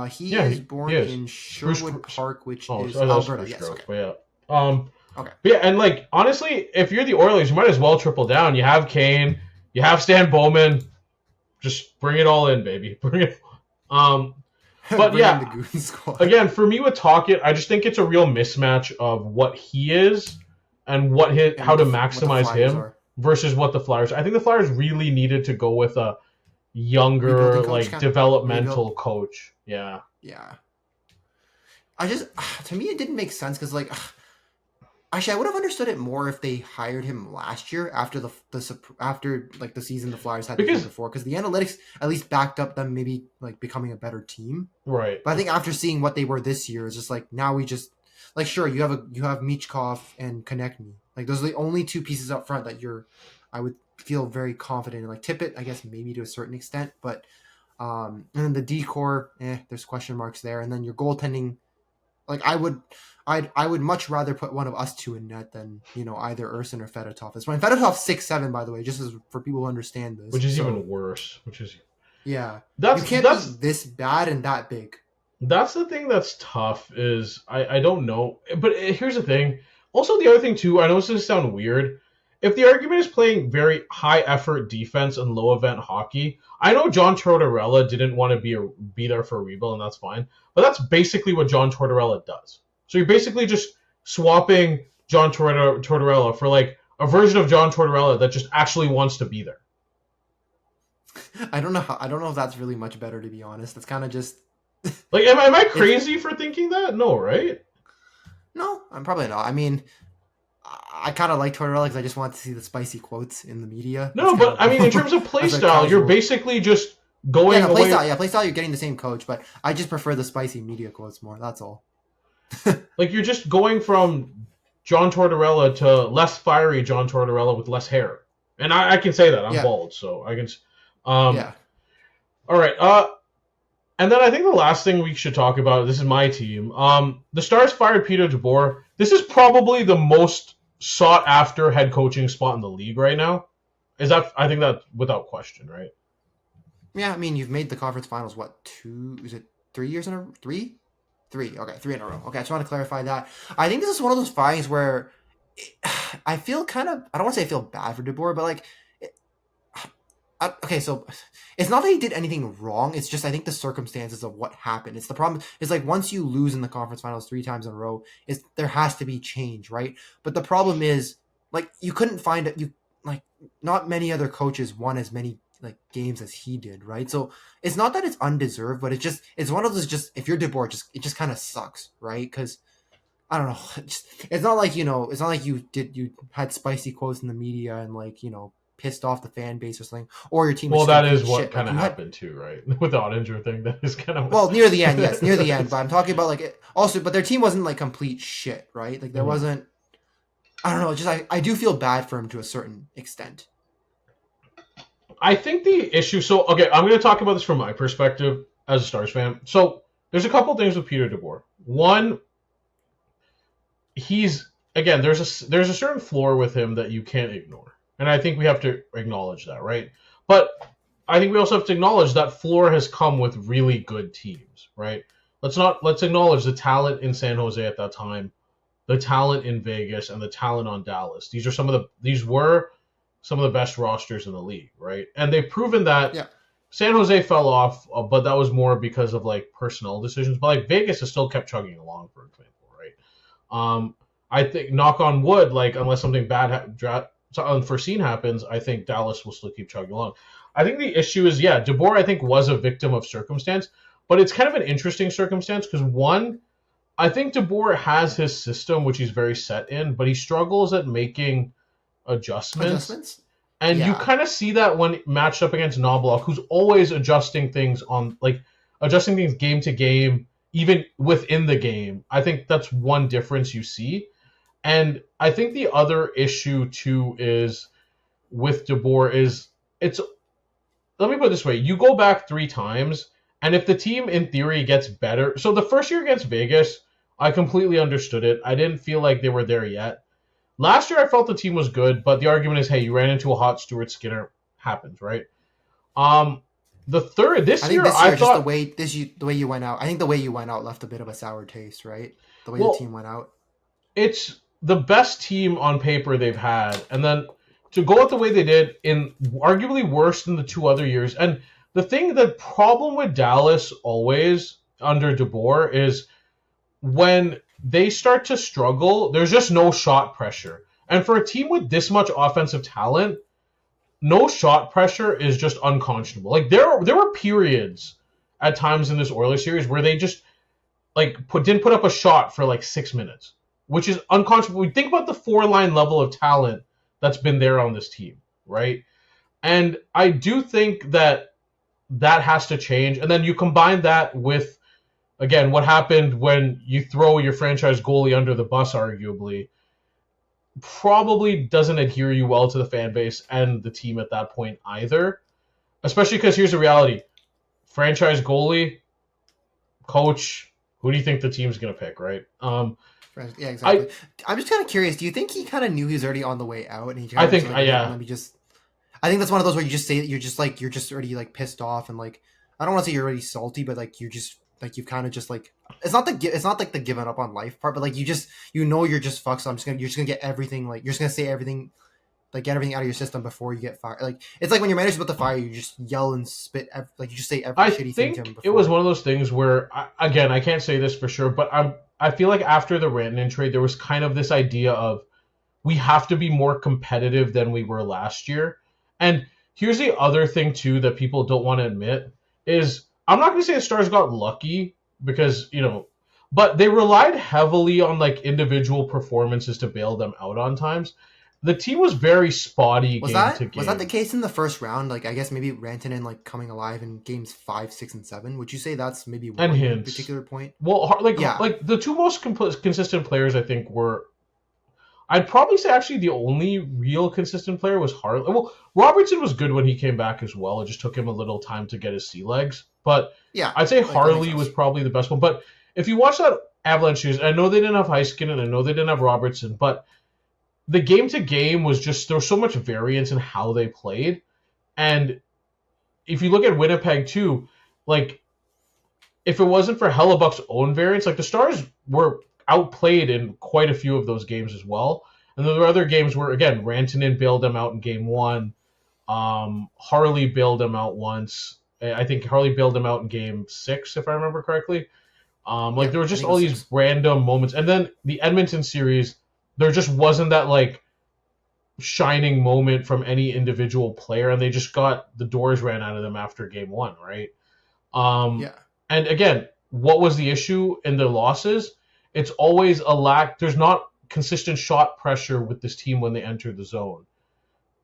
He is born in Sherwood Park, which is Alberta. Yes, okay. But yeah. Okay. But yeah, and honestly, if you're the Oilers, you might as well triple down. You have Kane, you have Stan Bowman. Just bring it all in, baby. Bring it. But yeah, again, for me with Tocchet, I just think it's a real mismatch of what he is and how to maximize him versus what the Flyers. I think the Flyers really needed to go with a younger, developmental coach. Yeah. Yeah. To me, it didn't make sense because, actually, I would have understood it more if they hired him last year after the season the Flyers had before, because the analytics at least backed up them maybe becoming a better team. Right. But I think after seeing what they were this year, it's just now we just sure you have Michkov and Konechny. Those are the only two pieces up front that I would feel very confident in. Tippett, I guess maybe to a certain extent, but and then the D-core, there's question marks there, and then your goaltending. I would much rather put one of us two in net than either Urson or Fedotov. It's fine. Fedotov 6'7", by the way, just as for people who understand this. Which is even worse. You can't be this bad and that big. That's the thing that's tough. Is I don't know, but here's the thing. Also, the other thing too. I know this is sound weird. If the argument is playing very high effort defense and low event hockey, I know John Tortorella didn't want to be there for a rebuild, and that's fine. But that's basically what John Tortorella does. So you're basically just swapping John Tortorella for a version of John Tortorella that just actually wants to be there. I don't know if that's really much better, to be honest. It's kind of just am I crazy for thinking that? No, right? No, I'm probably not. I mean, I kind of like Tortorella because I just want to see the spicy quotes in the media. No, but I mean, in terms of play style, you're basically just going away. Play style, you're getting the same coach, but I just prefer the spicy media quotes more. That's all. You're just going from John Tortorella to less fiery John Tortorella with less hair, and I can say that I'm bald, so I can. All right. And then I think the last thing we should talk about. This is my team. The Stars fired Peter DeBoer. This is probably the most sought after head coaching spot in the league right now. I think that without question, right? Yeah, I mean, you've made the conference finals, 3 years in a 3? 3. Okay, 3 in a row. Okay, I just want to clarify that. I think this is one of those finds where I feel I don't want to say I feel bad for DeBoer, but okay, so it's not that he did anything wrong. It's just I think the circumstances of what happened. It's the problem. It's once you lose in the conference finals 3 times in a row, there has to be change, right? But the problem is you couldn't find it. Not many other coaches won as many games as he did, right? So it's not that it's undeserved, but it's one of those if you're DeBoer, it just kind of sucks, right? Because I don't know. It's not like it's not like you had spicy quotes in the media and pissed off the fan base or something, or your team. Well, that is what kind of happened too, right? With the Ottinger thing, that is kind of near the end, yes, near the end. But I'm talking about also, but their team wasn't complete shit, right? There wasn't. I don't know. Just I do feel bad for him to a certain extent. I think the issue. So okay, I'm going to talk about this from my perspective as a Stars fan. So there's a couple things with Peter DeBoer. One, he's again there's a certain floor with him that you can't ignore, and I think we have to acknowledge that, right? But I think we also have to acknowledge that floor has come with really good teams, right? Let's acknowledge the talent in San Jose at that time, the talent in Vegas, and the talent on Dallas. These were some of the best rosters in the league, right? And they've proven that. Yeah. San Jose fell off, but that was more because of like personnel decisions. But like Vegas has still kept chugging along, for example, right? I think, knock on wood, like unless something bad, unforeseen happens, I think Dallas will still keep chugging along. I think the issue is, yeah, DeBoer, I think, was a victim of circumstance, but it's kind of an interesting circumstance because one, I think DeBoer has his system, which he's very set in, but he struggles at making adjustments. And you kind of see that when matched up against Knobloch, who's always adjusting things game to game, even within the game. I think that's one difference you see. And I think the other issue too is with DeBoer let me put it this way. You go back 3 times, and if the team in theory gets better, so the first year against Vegas, I completely understood it. I didn't feel like they were there yet. Last year, I felt the team was good, but the argument is, hey, you ran into a hot Stuart Skinner. Happens, right? This year, I thought the way you went out. I think the way you went out left a bit of a sour taste, right? The way the team went out. It's the best team on paper they've had, and then to go out the way they did in arguably worse than the 2 other years. And the problem with Dallas always under DeBoer is when they start to struggle, there's just no shot pressure. And for a team with this much offensive talent, no shot pressure is just unconscionable. Like there were periods at times in this Oilers series where they just didn't put up a shot for like 6 minutes, which is unconscionable. We think about the 4-line level of talent that's been there on this team, right? And I do think that has to change. And then you combine that with, again, what happened when you throw your franchise goalie under the bus, arguably, probably doesn't adhere you well to the fan base and the team at that point either. Especially because here's the reality. Franchise goalie, coach, who do you think the team's going to pick, right? Yeah, exactly. I'm just kind of curious. Do you think he kind of knew he was already on the way out? And he I think, I think that's one of those where you just say that you're just already like pissed off and like, I don't want to say you're already salty, but like you're just like you've kind of just like it's not like the giving up on life part, but like you're just fucked. So you're just gonna get everything, like you're just gonna say everything, like get everything out of your system before you get fired. Like it's like when your manager's about to fire you, just yell and spit, like you just say every shitty thing to him. It was one of those things where I can't say this for sure, but I feel like after the Rantanen trade, there was kind of this idea of we have to be more competitive than we were last year. And here's the other thing too that people don't want to admit is I'm not going to say the Stars got lucky because, but they relied heavily on like individual performances to bail them out on times. The team was very spotty game to game. Was that the case in the first round? Like, I guess maybe Rantanen like coming alive in games 5, 6, and 7. Would you say that's maybe one particular point? Well, like the 2 most consistent players I think were, I'd probably say actually the only real consistent player was Harley. Well, Robertson was good when he came back as well. It just took him a little time to get his sea legs. But yeah, I'd say Harley was probably the best one. But if you watch that Avalanche series, I know they didn't have Heiskanen, and I know they didn't have Robertson, but the game to game was just, there was so much variance in how they played. And if you look at Winnipeg too, like if it wasn't for Hellebuck's own variance, like the Stars were outplayed in quite a few of those games as well. And there were other games where, again, Rantanen bailed them out in game 1. Harley bailed them out once. I think Harley bailed them out in game 6, if I remember correctly. There were just all these random moments. And then the Edmonton series, there just wasn't that like shining moment from any individual player, and they just got the doors ran out of them after game 1, right? And again, what was the issue in the losses? It's always a lack. There's not consistent shot pressure with this team when they enter the zone.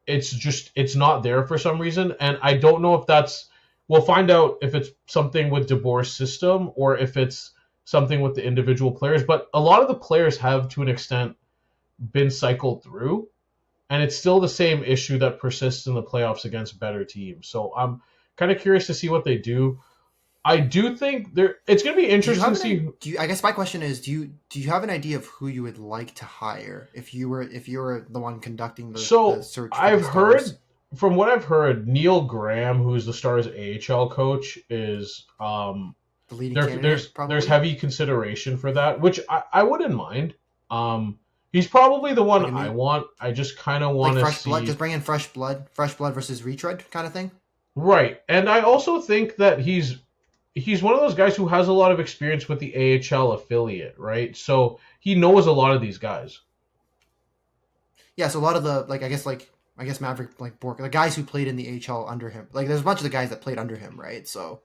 It's not there for some reason. And I don't know if we'll find out if it's something with DeBoer's system or if it's something with the individual players. But a lot of the players have, to an extent, been cycled through, and it's still the same issue that persists in the playoffs against better teams. So I'm kind of curious to see what they do. I do think it's going to be interesting to see. I guess my question is, do you have an idea of who you would like to hire if you were the one conducting the search? I've heard, from what I've heard, Neil Graham, who's the Stars AHL coach, is the leading candidate. There's heavy consideration for that, which I wouldn't mind. He's probably the one I want. I just kind of want to see. Just bring in fresh blood versus retread kind of thing. Right, and I also think that he's one of those guys who has a lot of experience with the AHL affiliate, right? So he knows a lot of these guys. Yeah, so a lot of the I guess Maverick, like Bork, the guys who played in the AHL under him. Like there's a bunch of the guys that played under him, right? So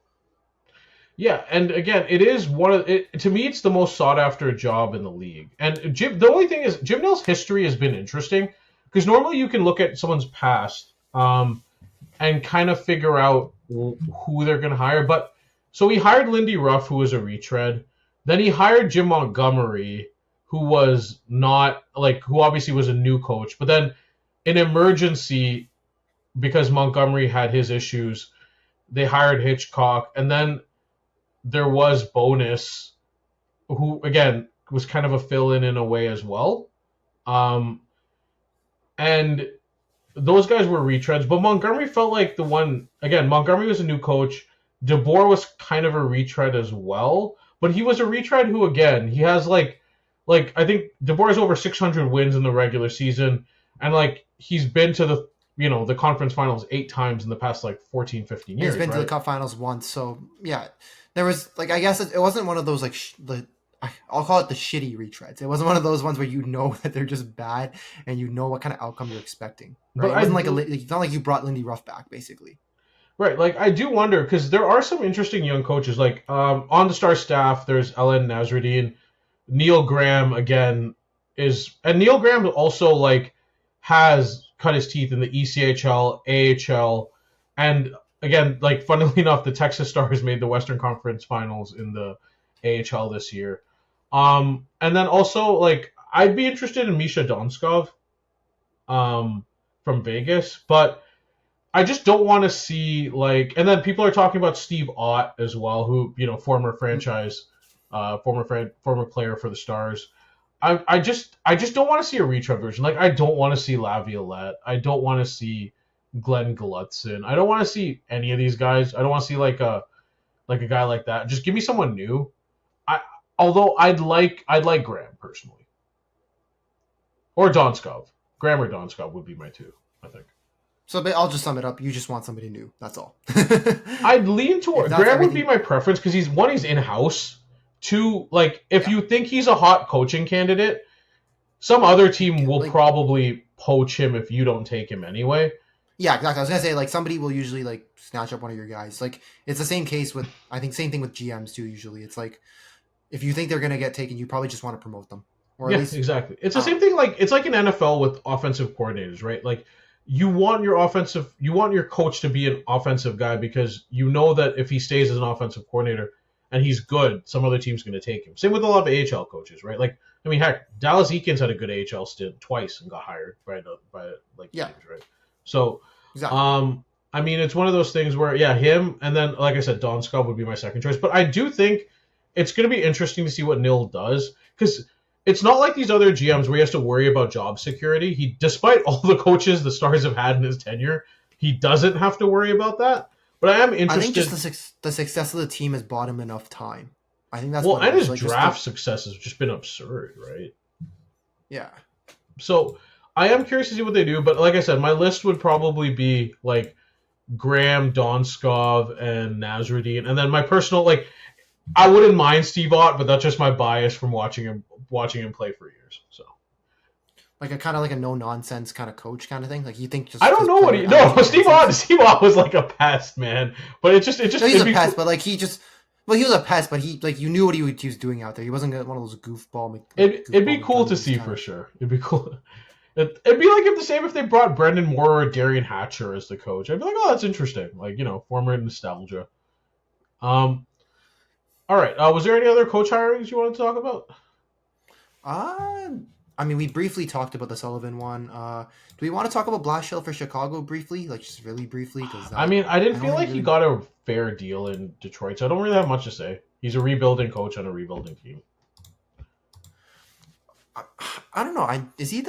yeah, and again, it is to me it's the most sought after job in the league. And the only thing is Jim Nill's history has been interesting because normally you can look at someone's past and kind of figure out who they're going to hire, but so he hired Lindy Ruff, who was a retread. Then he hired Jim Montgomery, who was not who obviously was a new coach. But then in emergency, because Montgomery had his issues, they hired Hitchcock. And then there was Bonus, who again was kind of a fill-in a way as well. And those guys were retreads, but Montgomery felt like the one. Again, Montgomery was a new coach. DeBoer was kind of a retread as well, but he was a retread who, again, he has I think DeBoer has over 600 wins in the regular season, and he's been to the conference finals 8 times in the past 14, 15 years. He's been to the cup finals once, so yeah, there was I guess it wasn't one of those I'll call it the shitty retreads. It wasn't one of those ones where you know that they're just bad and you know what kind of outcome you're expecting. Right? It wasn't it's not like you brought Lindy Ruff back, basically. Right, I do wonder, because there are some interesting young coaches. On the Star staff, there's Ellen Nasruddin. Neil Graham, again, and Neil Graham also, has cut his teeth in the ECHL, AHL, and, again, funnily enough, the Texas Stars made the Western Conference Finals in the AHL this year. And then also, I'd be interested in Misha Donskov from Vegas, but I just don't want to see and then people are talking about Steve Ott as well, who former franchise, former player for the Stars. I just don't want to see a retread version. I don't want to see Laviolette. I don't want to see Glenn Glutzen. I don't want to see any of these guys. I don't want to see a guy like that. Just give me someone new. Although I'd like Graham personally, or Donskov. Graham or Donskov would be my two, I think. So I'll just sum it up. You just want somebody new. That's all. I'd lean toward Graham would be my preference because he's in-house. 2, if you think he's a hot coaching candidate, some other team will probably poach him if you don't take him anyway. Yeah, exactly. I was gonna say somebody will usually snatch up one of your guys. It's the same case with same thing with GMs too. Usually, it's if you think they're gonna get taken, you probably just want to promote them. Or at least, exactly. It's the same thing. It's like an NFL with offensive coordinators, right? You want your coach to be an offensive guy because you know that if he stays as an offensive coordinator and he's good, some other team's going to take him. Same with a lot of AHL coaches, right? Heck, Dallas Eakins had a good AHL stint twice and got hired by teams, right? So, exactly. It's one of those things where, him, and then, like I said, Donskov would be my second choice. But I do think it's going to be interesting to see what Nill does, because it's not like these other GMs where he has to worry about job security. Despite all the coaches the Stars have had in his tenure, he doesn't have to worry about that. But I am interested. I think just the success of the team has bought him enough time. I think that's and his draft success has just been absurd, right? Yeah. So I am curious to see what they do, but like I said, my list would probably be Graham, Donskov, and Nasruddin, and then my personal I wouldn't mind Steve Ott, but that's just my bias from watching him play for years. So, a kind of a no nonsense kind of coach kind of thing. You think I don't know what Steve Ott was a pest, man. But it just no, he's a pest, but he was a pest, but he you knew what he was doing out there. He wasn't one of those goofball. It'd be cool to see for sure. It'd be cool. It'd be the same if they brought Brendan Moore or Darian Hatcher as the coach. I'd be oh, that's interesting. Former nostalgia. All right. Was there any other coach hirings you wanted to talk about? I I mean, we briefly talked about the Sullivan one. Do we want to talk about Blashill for Chicago briefly? Like, just really briefly? Because I mean, I didn't feel like really... he got a fair deal in Detroit, so I don't really have much to say. He's a rebuilding coach on a rebuilding team. I don't know. Is he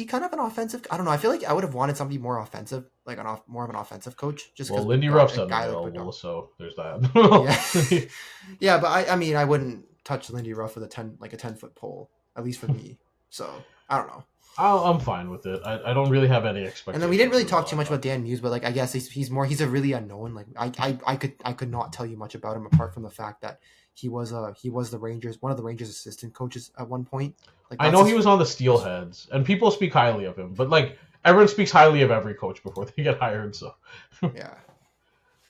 kind of an offensive? I don't know. I feel like I would have wanted somebody more offensive, like more of an offensive coach. Just well, Lindy Ruff's unavailable, so there's that. Yeah, yeah, but I mean, I wouldn't touch Lindy Ruff with a 10-foot pole, at least for me. So I don't know. I'm fine with it. I don't really have any expectations. And then we didn't really talk too much about Dan Muse, but like I guess he's a really unknown. Like I could not tell you much about him apart from the fact that he was the Rangers, one of the Rangers assistant coaches at one point. Like, I know he was on the Steelheads, and people speak highly of him, but like everyone speaks highly of every coach before they get hired. So yeah.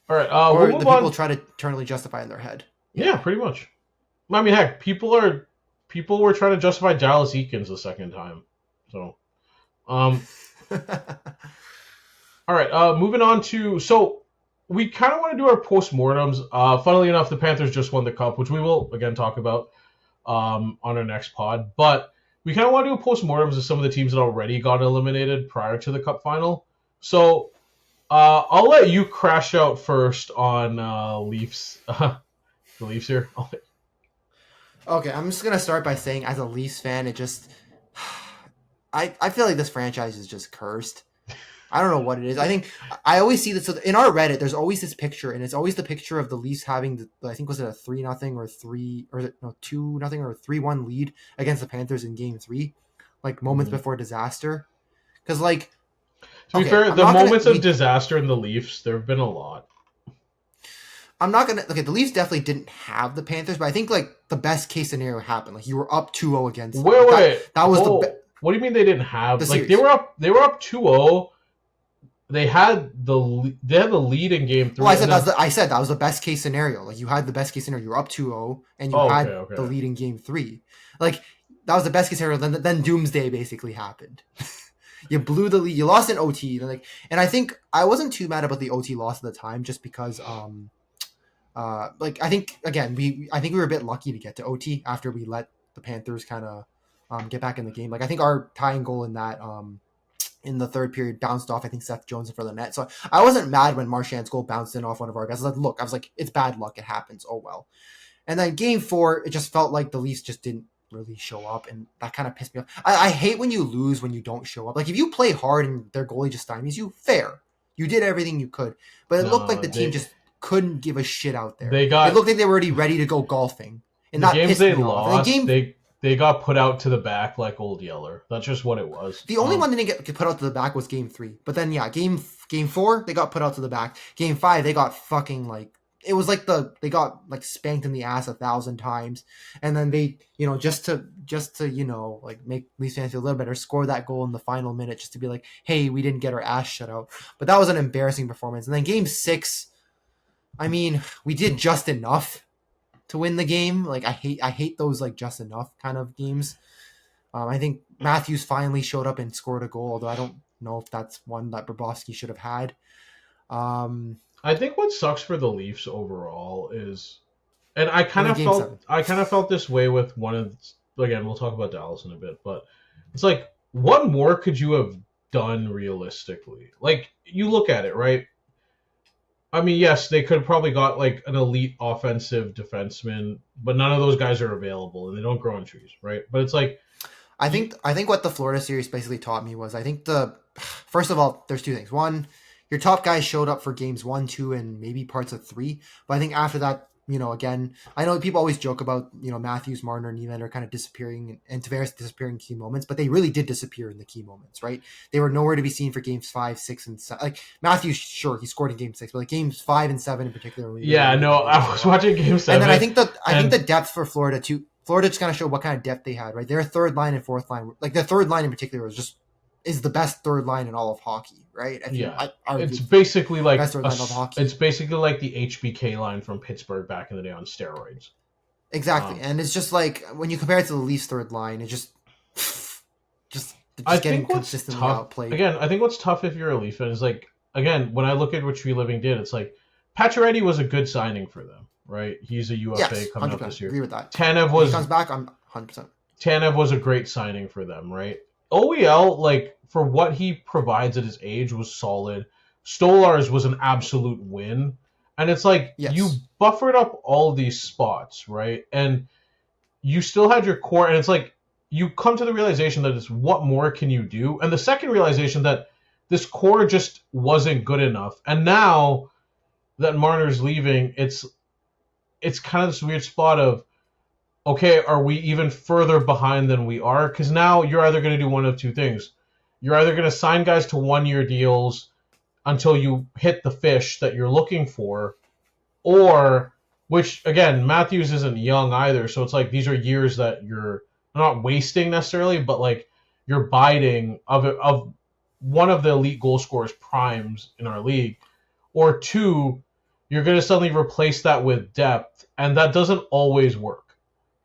All right. Or we'll the people try to eternally justify in their head. Yeah, pretty much. I mean, heck, people were trying to justify Dallas Eakins the second time. So, all right. Moving on to we kind of want to do our postmortems. Funnily enough, the Panthers just won the Cup, which we will again talk about on our next pod. But we kind of want to do a postmortems of some of the teams that already got eliminated prior to the Cup final. So I'll let you crash out first on Leafs. The Leafs here. Okay, I'm just gonna start by saying, as a Leafs fan, it just I feel like this franchise is just cursed. I don't know what it is. I think I always see this. So in our Reddit, there's always this picture, and it's always the picture of the Leafs having I think was it a 3-0 or 2-0 or 3-1 lead against the Panthers in Game 3, like moments before disaster. Because like, to be fair, the moments of disaster in the Leafs, there have been a lot. I'm not gonna. Okay, the Leafs definitely didn't have the Panthers, but I think like the best case scenario happened. Like you were up 2-0 against them. Wait. That was what do you mean they didn't have? The like series. they were up 2-0. They had the lead in Game 3. Well, I said that was the best case scenario. Like you had the best case scenario. You were up 2-0 and you had the lead in Game 3. Like that was the best case scenario. Then Doomsday basically happened. You blew the lead. You lost in OT. And I think I wasn't too mad about the OT loss at the time, just because I think again we were a bit lucky to get to OT after we let the Panthers kind of get back in the game. Like I think our tying goal in that in the third period bounced off, I think, Seth Jones in front of the net. So I wasn't mad when Marchand's goal bounced in off one of our guys. I was like, it's bad luck. It happens. Oh, well. And then Game 4, it just felt like the Leafs just didn't really show up, and that kind of pissed me off. I hate when you lose when you don't show up. Like, if you play hard and their goalie just stymies you, fair. You did everything you could. But it looked like the team just couldn't give a shit out there. It looked like they were already ready to go golfing. And that pissed me off. They got put out to the back like Old Yeller. That's just what it was. The only one that didn't get put out to the back was Game 3. But then, yeah, Game 4, they got put out to the back. Game 5, they got fucking, like... It was like they got, like, spanked in the ass 1,000 times. And then they, just to like, make Leafs fans feel a little better, score that goal in the final minute just to be like, hey, we didn't get our ass shut out. But that was an embarrassing performance. And then Game 6, I mean, we did just enough to win the game. Like I hate those like just enough kind of games. I think Matthews finally showed up and scored a goal, although I don't know if that's one that Bobrovsky should have had. I think what sucks for the Leafs overall is, and I kind of felt this way with one of, again, we'll talk about Dallas in a bit, but it's like, what more could you have done realistically? Like, you look at it, right? I mean, yes, they could have probably got like an elite offensive defenseman, but none of those guys are available, and they don't grow on trees, right? But it's like, I think what the Florida series basically taught me was, I think first of all, there's two things. One, your top guys showed up for games 1, 2, and maybe parts of 3, but I think after that, again, I know people always joke about, Matthews, Marner, and Nylander kind of disappearing and Tavares disappearing in key moments, but they really did disappear in the key moments, right? They were nowhere to be seen for games 5, 6, and 7. Like, Matthews, sure, he scored in game 6, but like games 5 and 7 in particular. I was watching game 7. And then I think the depth for Florida, too, Florida just kind of showed what kind of depth they had, right? Their third line and fourth line, like the third line in particular is the best third line in all of hockey, right? It's basically like best third line of hockey. It's basically like the HBK line from Pittsburgh back in the day on steroids. Exactly, and it's just like when you compare it to the Leafs' third line, it just getting consistently outplayed. Again, I think what's tough if you're a Leaf fan is like, again, when I look at what Tree Living did, it's like Pacioretty was a good signing for them, right? He's a UFA coming up this year. Agree with that. Tanev when he comes back, I'm 100%. Tanev was a great signing for them, right? OEL, like, for what he provides at his age, was solid. Stolarz was an absolute win. And it's like, Yes. you buffered up all these spots, right? And you still had your core, and it's like, you come to the realization that it's what more can you do? And the second realization that this core just wasn't good enough. And now that Marner's leaving, it's kind of this weird spot of, okay, are we even further behind than we are? Because now you're either going to do one of two things. You're either going to sign guys to one-year deals until you hit the fish that you're looking for, or, which, again, Matthews isn't young either, so it's like these are years that you're not wasting necessarily, but like you're biding of one of the elite goal scorers primes in our league, or two, you're going to suddenly replace that with depth, and that doesn't always work.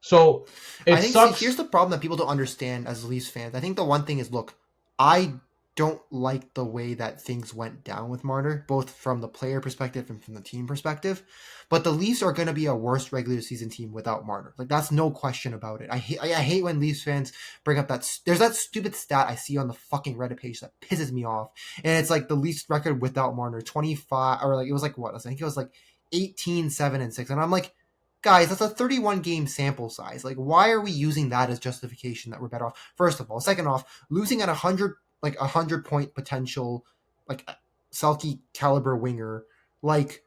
So I think here's the problem that people don't understand as Leafs fans. I think the one thing is, look, I don't like the way that things went down with Marner, both from the player perspective and from the team perspective. But the Leafs are going to be a worse regular season team without Marner. Like, that's no question about it. I hate when Leafs fans bring up that. There's that stupid stat I see on the fucking Reddit page that pisses me off, and it's like the Leafs record without Marner, 25, or like it was like what? I think it was like 18, 7, and 6, and I'm like, guys, that's a 31 game sample size. Like, why are we using that as justification that we're better off? First of all, second off, losing at 100 point potential, like Selke caliber winger, like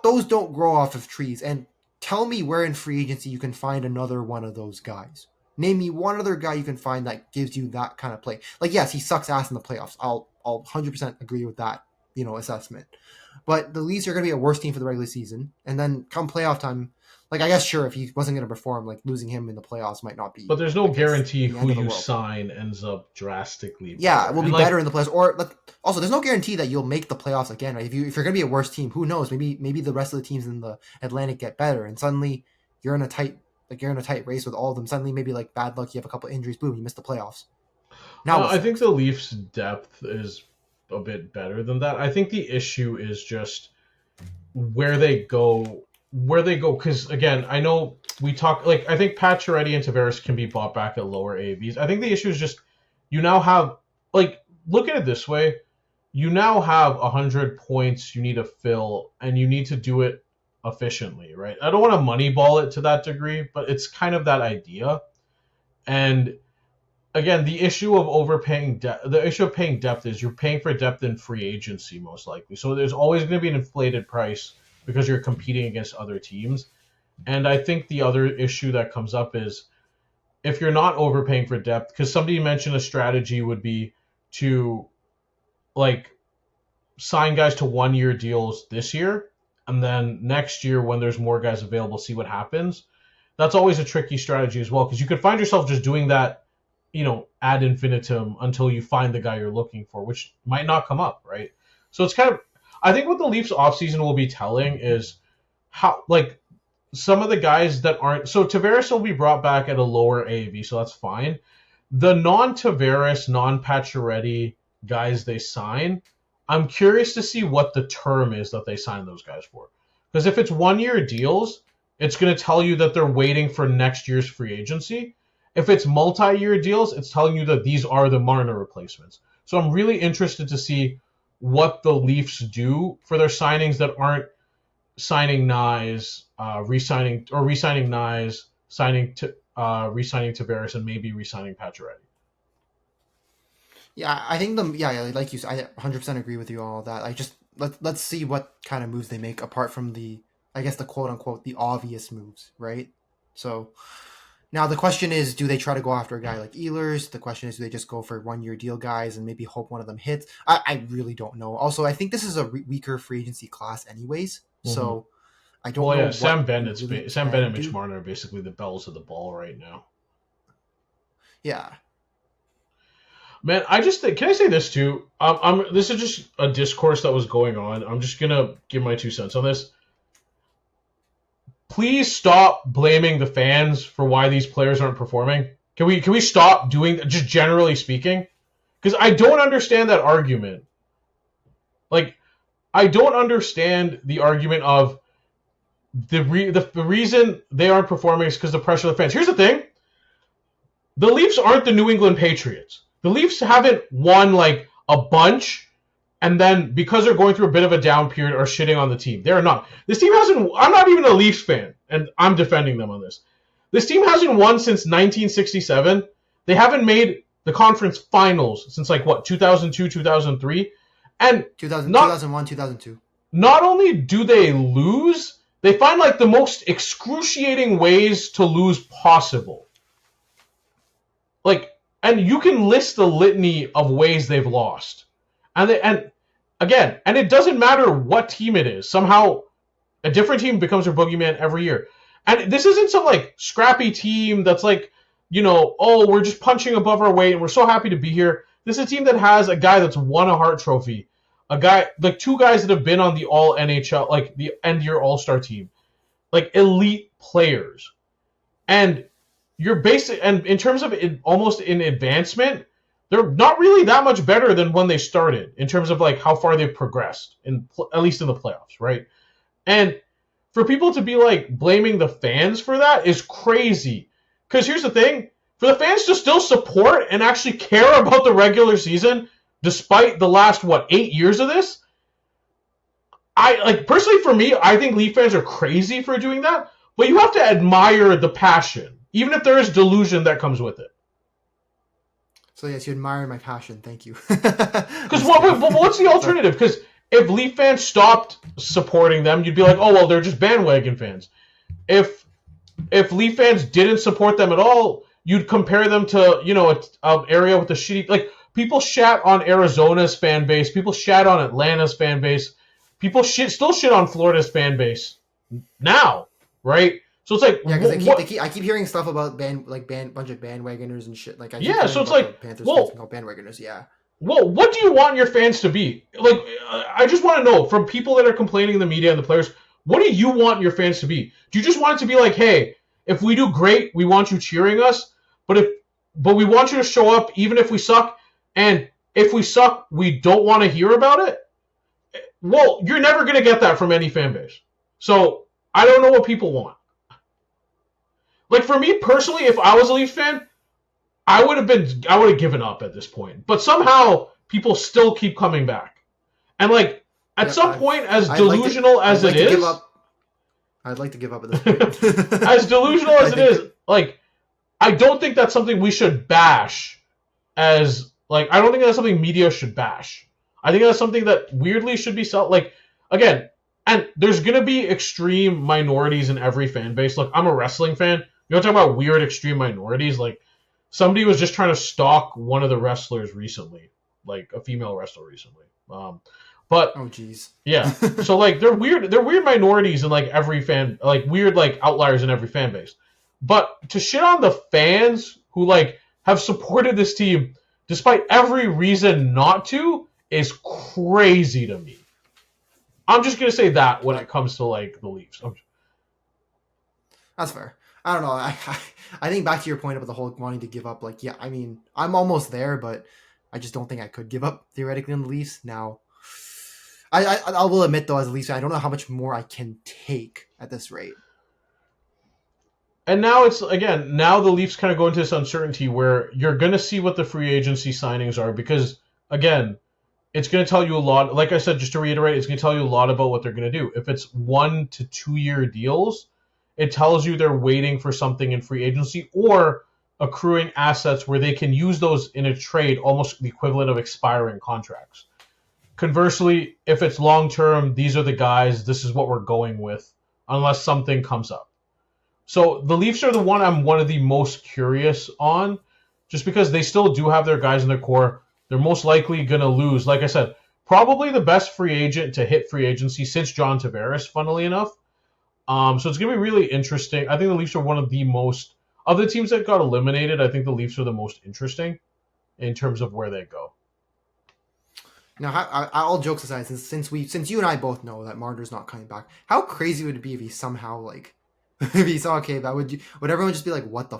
those don't grow off of trees. And tell me where in free agency you can find another one of those guys. Name me one other guy you can find that gives you that kind of play. Like, yes, he sucks ass in the playoffs. I'll 100% agree with that, assessment. But the Leafs are going to be a worse team for the regular season. And then come playoff time, like, I guess, sure, if he wasn't going to perform, like, losing him in the playoffs might not be. But there's no guarantee who you sign ends up drastically better. Yeah, we'll be better in the playoffs. Or, also, there's no guarantee that you'll make the playoffs again, right? If you're going to be a worse team, who knows? Maybe the rest of the teams in the Atlantic get better, and suddenly you're in a tight race with all of them. Suddenly, maybe, like, bad luck, you have a couple injuries, boom, you miss the playoffs. Now, I think the Leafs' depth is a bit better than that. I think the issue is just where they go, because, again, I know we talk, like, I think Pacioretty and Tavares can be bought back at lower AAVs. I think the issue is just, you now have, like, look at it this way, you now have 100 points you need to fill, and you need to do it efficiently, right? I don't want to moneyball it to that degree, but it's kind of that idea. And again, the issue of overpaying the issue of paying depth is you're paying for depth in free agency most likely. So there's always going to be an inflated price because you're competing against other teams. And I think the other issue that comes up is if you're not overpaying for depth, because somebody mentioned a strategy would be to, like, sign guys to 1-year deals this year, and then next year when there's more guys available, see what happens. That's always a tricky strategy as well, because you could find yourself just doing that, ad infinitum until you find the guy you're looking for, which might not come up, right? So it's kind of, I think what the Leafs offseason will be telling is how, like, some of the guys that aren't, so Tavares will be brought back at a lower AAV, so that's fine. The non-Tavares, non-Pacioretty guys they sign, I'm curious to see what the term is that they sign those guys for. Because if it's 1-year deals, it's going to tell you that they're waiting for next year's free agency. If it's multi-year deals, it's telling you that these are the Marner replacements. So I'm really interested to see what the Leafs do for their signings that aren't signing Nyes, re-signing Nyes, re-signing Tavares, and maybe re-signing Pacioretty. Yeah, I think like you said, I 100% agree with you on all that. I just let's see what kind of moves they make apart from the, I guess, the quote unquote the obvious moves, right? So now the question is, do they try to go after a guy like Ehlers? The question is, do they just go for 1-year deal guys and maybe hope one of them hits? I really don't know. Also, I think this is a weaker free agency class anyways, so I don't know. Yeah, Sam Bennett, Mitch Marner are basically the bells of the ball right now. Yeah. Man, I just think, can I say this too? This is just a discourse that was going on. I'm just gonna give my 2 cents on this. Please stop blaming the fans for why these players aren't performing. Can we stop doing that, just generally speaking? Because I don't understand that argument. Like, I don't understand the argument of the reason they aren't performing is because the pressure of the fans. Here's the thing. the Leafs aren't the New England Patriots. The Leafs haven't won like a bunch, and then because they're going through a bit of a down period are shitting on the team. They're not. This team hasn't. I'm not even a Leafs fan, and I'm defending them on this. This team hasn't won since 1967. They haven't made the conference finals since like what 2002, 2003, and 2001, 2002. Not only do they lose, they find like the most excruciating ways to lose possible. Like, and you can list the litany of ways they've lost. And it doesn't matter what team it is. Somehow a different team becomes their boogeyman every year. And this isn't some like scrappy team that's like, oh, we're just punching above our weight and we're so happy to be here. This is a team that has a guy that's won a Hart Trophy. Like two guys that have been on the all NHL, like the end year All-Star team, like elite players. And you're basic, and in terms of almost in advancement, they're not really that much better than when they started in terms of like how far they've progressed, at least in the playoffs, right? And for people to be like blaming the fans for that is crazy. Because here's the thing, for the fans to still support and actually care about the regular season, despite the last, 8 years of this, personally for me, I think Leaf fans are crazy for doing that, but you have to admire the passion, even if there is delusion that comes with it. So yes, you admire my passion. Thank you. Because what's the alternative? Because if Leaf fans stopped supporting them, you'd be like, oh, well, they're just bandwagon fans. If Leaf fans didn't support them at all, you'd compare them to, an area with a shitty, like, people shat on Arizona's fan base. People shat on Atlanta's fan base. People still shit on Florida's fan base now, right? So it's like, I keep hearing stuff about bunch of bandwagoners and shit. Like, so it's like, Panthers fans called bandwagoners. Yeah. Well, what do you want your fans to be? Like, I just want to know from people that are complaining in the media and the players, what do you want your fans to be? Do you just want it to be like, hey, if we do great, we want you cheering us, but we want you to show up even if we suck. And if we suck, we don't want to hear about it? Well, you're never going to get that from any fan base. So I don't know what people want. Like, for me personally, if I was a Leafs fan, I would have given up at this point. But somehow people still keep coming back. And like at some point, as delusional as it is, I'd like to give up at this point. As delusional as it is, like, I don't think that's something we should bash as, like, I don't think that's something media should bash. I think that's something that weirdly should be again, and there's going to be extreme minorities in every fan base. Look, I'm a wrestling fan. You know, talking about weird extreme minorities, like, somebody was just trying to stalk one of the wrestlers recently, like a female wrestler recently. But oh geez, yeah. So like they're weird minorities in like every fan, like weird like outliers in every fan base. But to shit on the fans who like have supported this team despite every reason not to is crazy to me. I'm just gonna say that when it comes to like the Leafs. That's fair. I don't know. I think back to your point about the whole wanting to give up. Like, yeah, I mean, I'm almost there, but I just don't think I could give up theoretically on the Leafs now. I will admit though, as a Leafs fan, I don't know how much more I can take at this rate. And now now the Leafs kind of go into this uncertainty where you're going to see what the free agency signings are because, again, it's going to tell you a lot. Like I said, just to reiterate, it's going to tell you a lot about what they're going to do. If it's 1 to 2 year deals, it tells you they're waiting for something in free agency or accruing assets where they can use those in a trade, almost the equivalent of expiring contracts. Conversely, if it's long-term, these are the guys, this is what we're going with, unless something comes up. So the Leafs are the one I'm one of the most curious on, just because they still do have their guys in their core. They're most likely going to lose. Like I said, probably the best free agent to hit free agency since John Tavares, funnily enough. So it's going to be really interesting. I think the Leafs are one of the most, of the teams that got eliminated, I think the Leafs are the most interesting in terms of where they go. Now, all jokes aside, since you and I both know that Marner's not coming back, how crazy would it be if he somehow like, if he saw came back? Would everyone just be like, what the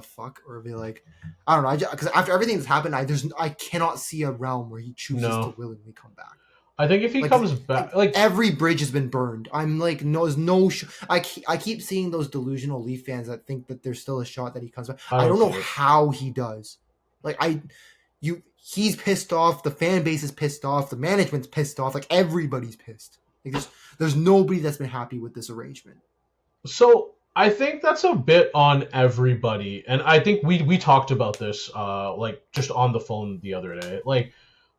fuck, or be like, I don't know, because after everything that's happened, I cannot see a realm where he chooses to willingly come back. I think if he Like, comes back, like every bridge has been burned. I'm like, no, there's no. I keep seeing those delusional Leaf fans that think that there's still a shot that he comes back. I don't know see it. how he does. Like he's pissed off. The fan base is pissed off. The management's pissed off. Like everybody's pissed. Like there's nobody that's been happy with this arrangement. So I think that's a bit on everybody, and I think we talked about this like just on the phone the other day. Like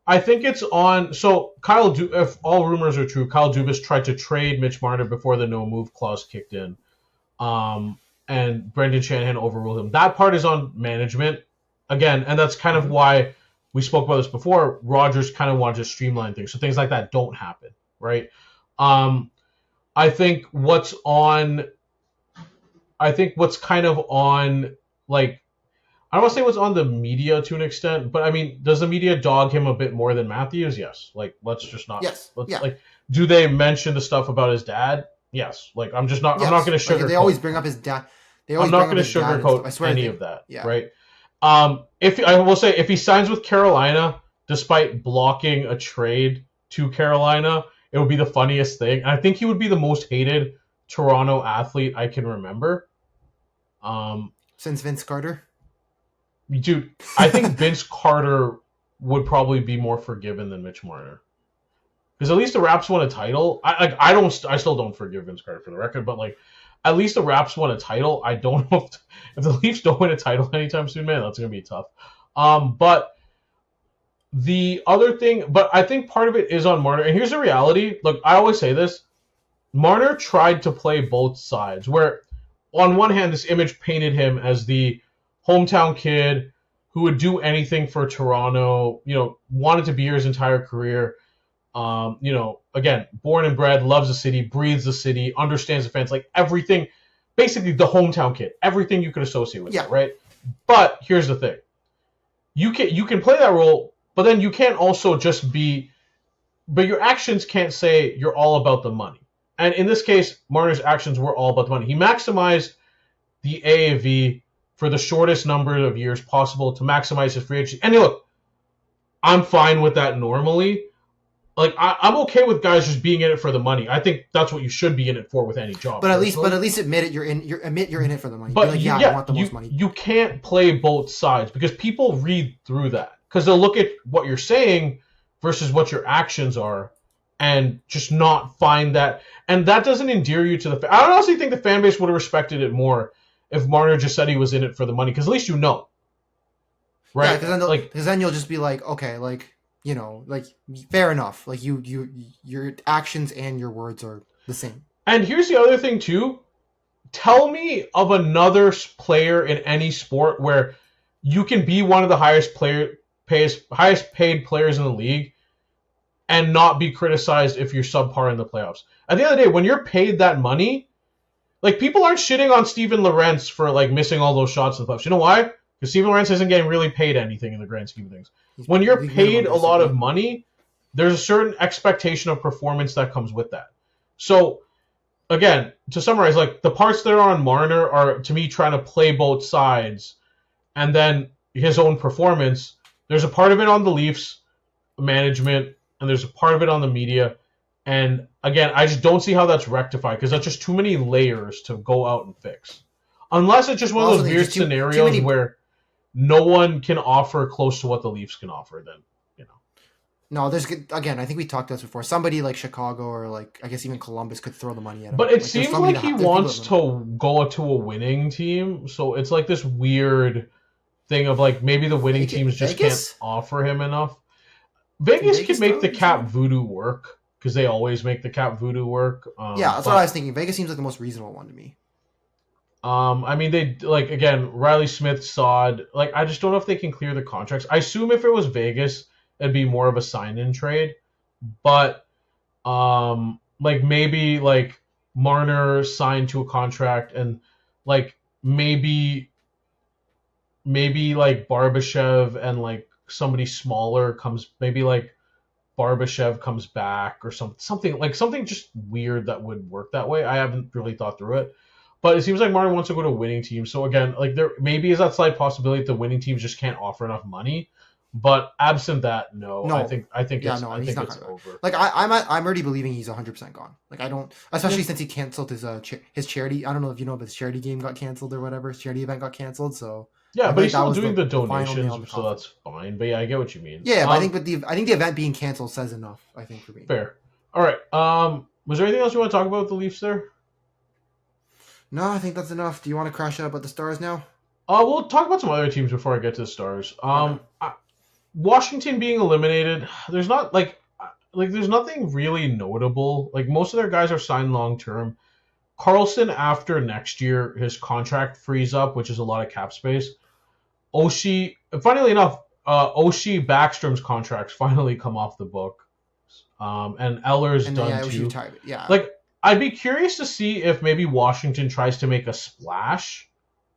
I think it's on. So if all rumors are true, Kyle Dubas tried to trade Mitch Marner before the no move clause kicked in, and Brendan Shanahan overruled him. That part is on management again, and that's kind of why we spoke about this before. Rodgers kind of wanted to streamline things, so things like that don't happen, right? I think what's kind of on, like, I don't want to say what's on the media to an extent, but I mean, does the media dog him a bit more than Matthews? Yes. Like, let's just not. Yes. Yeah. Like, do they mention the stuff about his dad? Yes. Like, I'm just not. Yes. I'm not going to sugarcoat. Like, they always bring up his dad. I'm not going to sugarcoat any of that. Yeah. Right. If I will say, if he signs with Carolina, despite blocking a trade to Carolina, it would be the funniest thing. And I think he would be the most hated Toronto athlete I can remember. Since Vince Carter? Dude, I think Vince Carter would probably be more forgiven than Mitch Marner. Because at least the Raps won a title. I still don't forgive Vince Carter for the record, but like at least the Raps won a title. I don't know if the Leafs don't win a title anytime soon, man, that's gonna be tough. But the other thing, but I think part of it is on Marner. And here's the reality. Look, I always say this. Marner tried to play both sides, where on one hand, this image painted him as the hometown kid who would do anything for Toronto, wanted to be here his entire career. Again, born and bred, loves the city, breathes the city, understands the fans, like everything, basically the hometown kid, everything you could associate with it, right? But here's the thing. You can play that role, but then you can't also just but your actions can't say you're all about the money. And in this case, Marner's actions were all about the money. He maximized the AAV for the shortest number of years possible to maximize his free agency. And look, I'm fine with that normally. Like I'm okay with guys just being in it for the money. I think that's what you should be in it for with any job. But at least admit it. You're in it for the money. But like, I want the most money. You can't play both sides because people read through that because they'll look at what you're saying versus what your actions are, and just not find that. And that doesn't endear you to the. I honestly think the fan base would have respected it more if Marner just said he was in it for the money, because at least right? Yeah, because then you'll just be like, okay, like, like fair enough. Like your actions and your words are the same. And here's the other thing too. Tell me of another player in any sport where you can be one of the highest paid players in the league and not be criticized if you're subpar in the playoffs. At the end of the day, when you're paid that money, like, people aren't shitting on Steven Lorentz for, like, missing all those shots in the playoffs. You know why? Because Steven Lorentz isn't getting really paid anything in the grand scheme of things. When you're paid a lot of money, there's a certain expectation of performance that comes with that. So, again, to summarize, like, the parts that are on Marner are, to me, trying to play both sides. And then his own performance, there's a part of it on the Leafs management, and there's a part of it on the media. And again, I just don't see how that's rectified because that's just too many layers to go out and fix. Unless it's just one of those weird scenarios where no one can offer close to what the Leafs can offer, then, No, again, I think we talked about this before. Somebody like Chicago or like, I guess even Columbus could throw the money at him. But it seems like he wants to go to a winning team. So it's like this weird thing of like maybe the winning teams just can't offer him enough. Vegas can make the cap voodoo work. Because they always make the cap voodoo work. That's what I was thinking. Vegas seems like the most reasonable one to me. I mean, they, like, again, Riley Smith, Sod, like, I just don't know if they can clear the contracts. I assume if it was Vegas, it'd be more of a sign-in trade. But, like, maybe, like, Marner signed to a contract and, like, maybe, like, Barbashev and, like, somebody smaller comes, maybe, like, Barbashev comes back or something just weird that would work that way. I haven't really thought through it, but it seems like Marner wants to go to a winning team. So again, like, there maybe is that slight possibility that the winning teams just can't offer enough money, But absent that, no. No. I think Yeah, it's no, I he's think not it's gonna. over. Like I'm already believing he's 100% gone. Like I don't, especially since he canceled his charity. I don't know if you know, but his charity game got canceled or whatever. His charity event got canceled. So Yeah, I but feel he's that still was doing the final nail in donations, the so coffin. that's fine. But yeah, I get what you mean. Yeah, but I think the event being canceled says enough. I think for me. Fair. All right. Was there anything else you want to talk about with the Leafs there? No, I think that's enough. Do you want to crash out about the Stars now? We'll talk about some other teams before I get to the Stars. Washington being eliminated, there's not there's nothing really notable. Like most of their guys are signed long term. Carlson, after next year, his contract frees up, which is a lot of cap space. Oshie, funnily enough, Oshie Backstrom's contracts finally come off the book. And Eller's And done too. Yeah. Like, I'd be curious to see if maybe Washington tries to make a splash,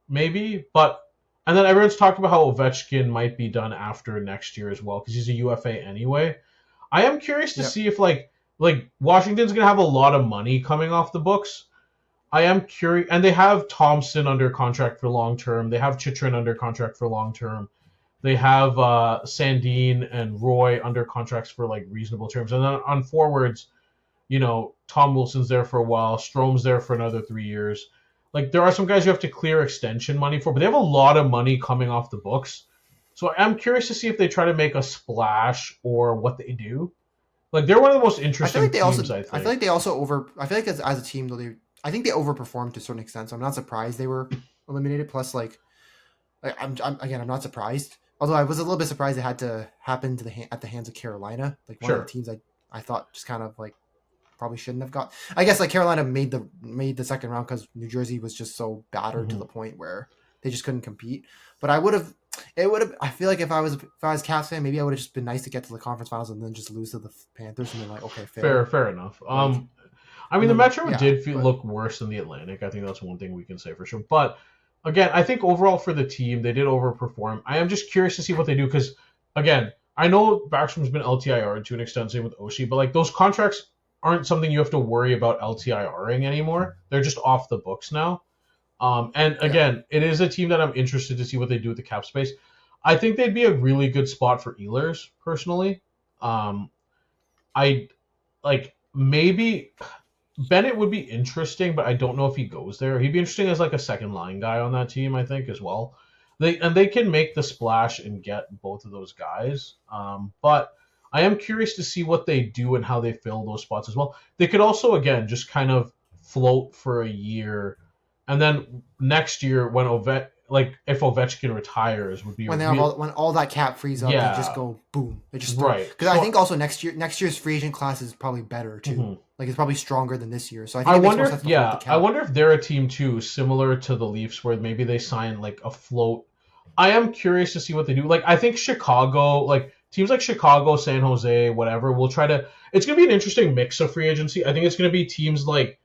maybe. And then everyone's talking about how Ovechkin might be done after next year as well because he's a UFA anyway. I am curious to see if like Washington's gonna have a lot of money coming off the books. I am curious, and they have Thompson under contract for long term. They have Chychrun under contract for long term. They have Sandin and Roy under contracts for like reasonable terms. And then on forwards, Tom Wilson's there for a while. Strome's there for another 3 years. Like there are some guys you have to clear extension money for, but they have a lot of money coming off the books. So I'm curious to see if they try to make a splash or what they do. Like they're one of the most interesting teams. I feel like they also I feel like as a team though I think they overperformed to a certain extent. So I'm not surprised they were eliminated. Plus, I'm not surprised. Although I was a little bit surprised it had to happen at the hands of Carolina, like one of the teams I thought just kind of like probably shouldn't have got. I guess like Carolina made the second round because New Jersey was just so battered to the point where they just couldn't compete. But I feel like if I was Caps fan, maybe I would have just been nice to get to the conference finals and then just lose to the Panthers and then like okay, fair enough. The Metro did look worse than the Atlantic. I think that's one thing we can say for sure. But again, I think overall for the team, they did overperform. I am just curious to see what they do because, again, I know Backstrom's been LTIR to an extent, same with Oshie, but like those contracts aren't something you have to worry about LTIRing anymore. They're just off the books now. And again, it is a team that I'm interested to see what they do with the cap space. I think they'd be a really good spot for Ehlers, personally. Maybe Bennett would be interesting, but I don't know if he goes there. He'd be interesting as like a second line guy on that team, I think, as well. They can make the splash and get both of those guys. But I am curious to see what they do and how they fill those spots as well. They could also, again, just kind of float for a year, and then next year when if Ovechkin retires, would be when all that cap frees up, they just go boom. They just because I think also next year's free agent class is probably better too. Mm-hmm. Like it's probably stronger than this year. So I wonder if they're a team too, similar to the Leafs, where maybe they sign like a float. I am curious to see what they do. Like I think Chicago, like teams like Chicago, San Jose, whatever, will try to. It's going to be an interesting mix of free agency. I think it's going to be teams like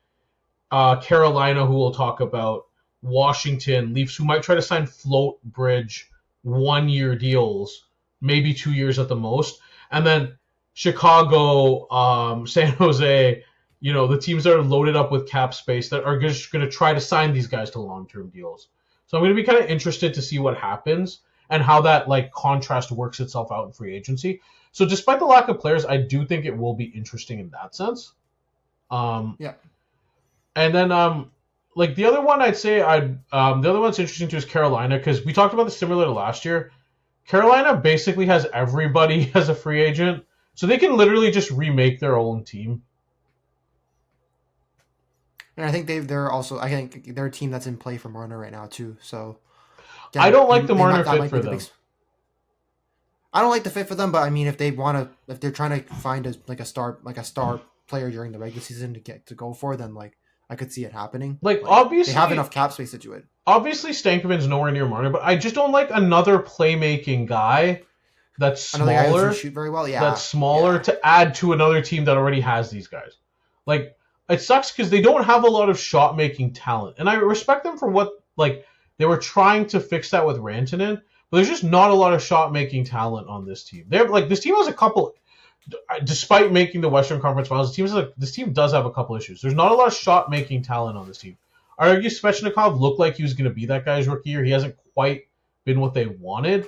Carolina, who we'll talk about, Washington, Leafs, who might try to sign float bridge 1-year deals, maybe 2 years at the most, and then Chicago, San Jose, the teams that are loaded up with cap space that are just going to try to sign these guys to long-term deals. So I'm going to be kind of interested to see what happens and how that like contrast works itself out in free agency. So despite the lack of players, I do think it will be interesting in that sense. Yeah. And then like the other one I'd say the other one's interesting too is Carolina, because we talked about this similar to last year. Carolina basically has everybody as a free agent, so they can literally just remake their own team. And I think they're a team that's in play for Marner right now too. So I don't like the Marner fit for them. I don't like the fit for them, but I mean, if they're trying to find a star player during the regular season to go for, then like I could see it happening. Like obviously, they have enough cap space to do it. Obviously, Stankoven's nowhere near Marner, but I just don't like another playmaking guy that's smaller. Another guy who shoot very well, yeah. That's smaller to add to another team that already has these guys. Like it sucks because they don't have a lot of shot making talent, and I respect them for what they were trying to fix that with Rantanen. But there's just not a lot of shot making talent on this team. This team has a couple. Despite making the Western Conference Finals, this team does have a couple issues. There's not a lot of shot-making talent on this team. I argue Svechnikov looked like he was going to be that guy's rookie year. He hasn't quite been what they wanted.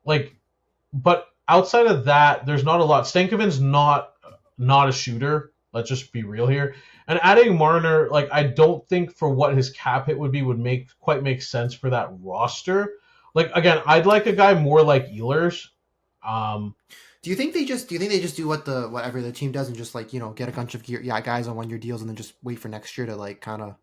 Like, but outside of that, there's not a lot. Stankoven's not a shooter. Let's just be real here. And adding Marner, like, I don't think for what his cap hit would be would quite make sense for that roster. Like, again, I'd like a guy more like Ehlers. Do you think they just do whatever the team does and just like, get a bunch of guys on 1-year deals and then just wait for next year to like kind of?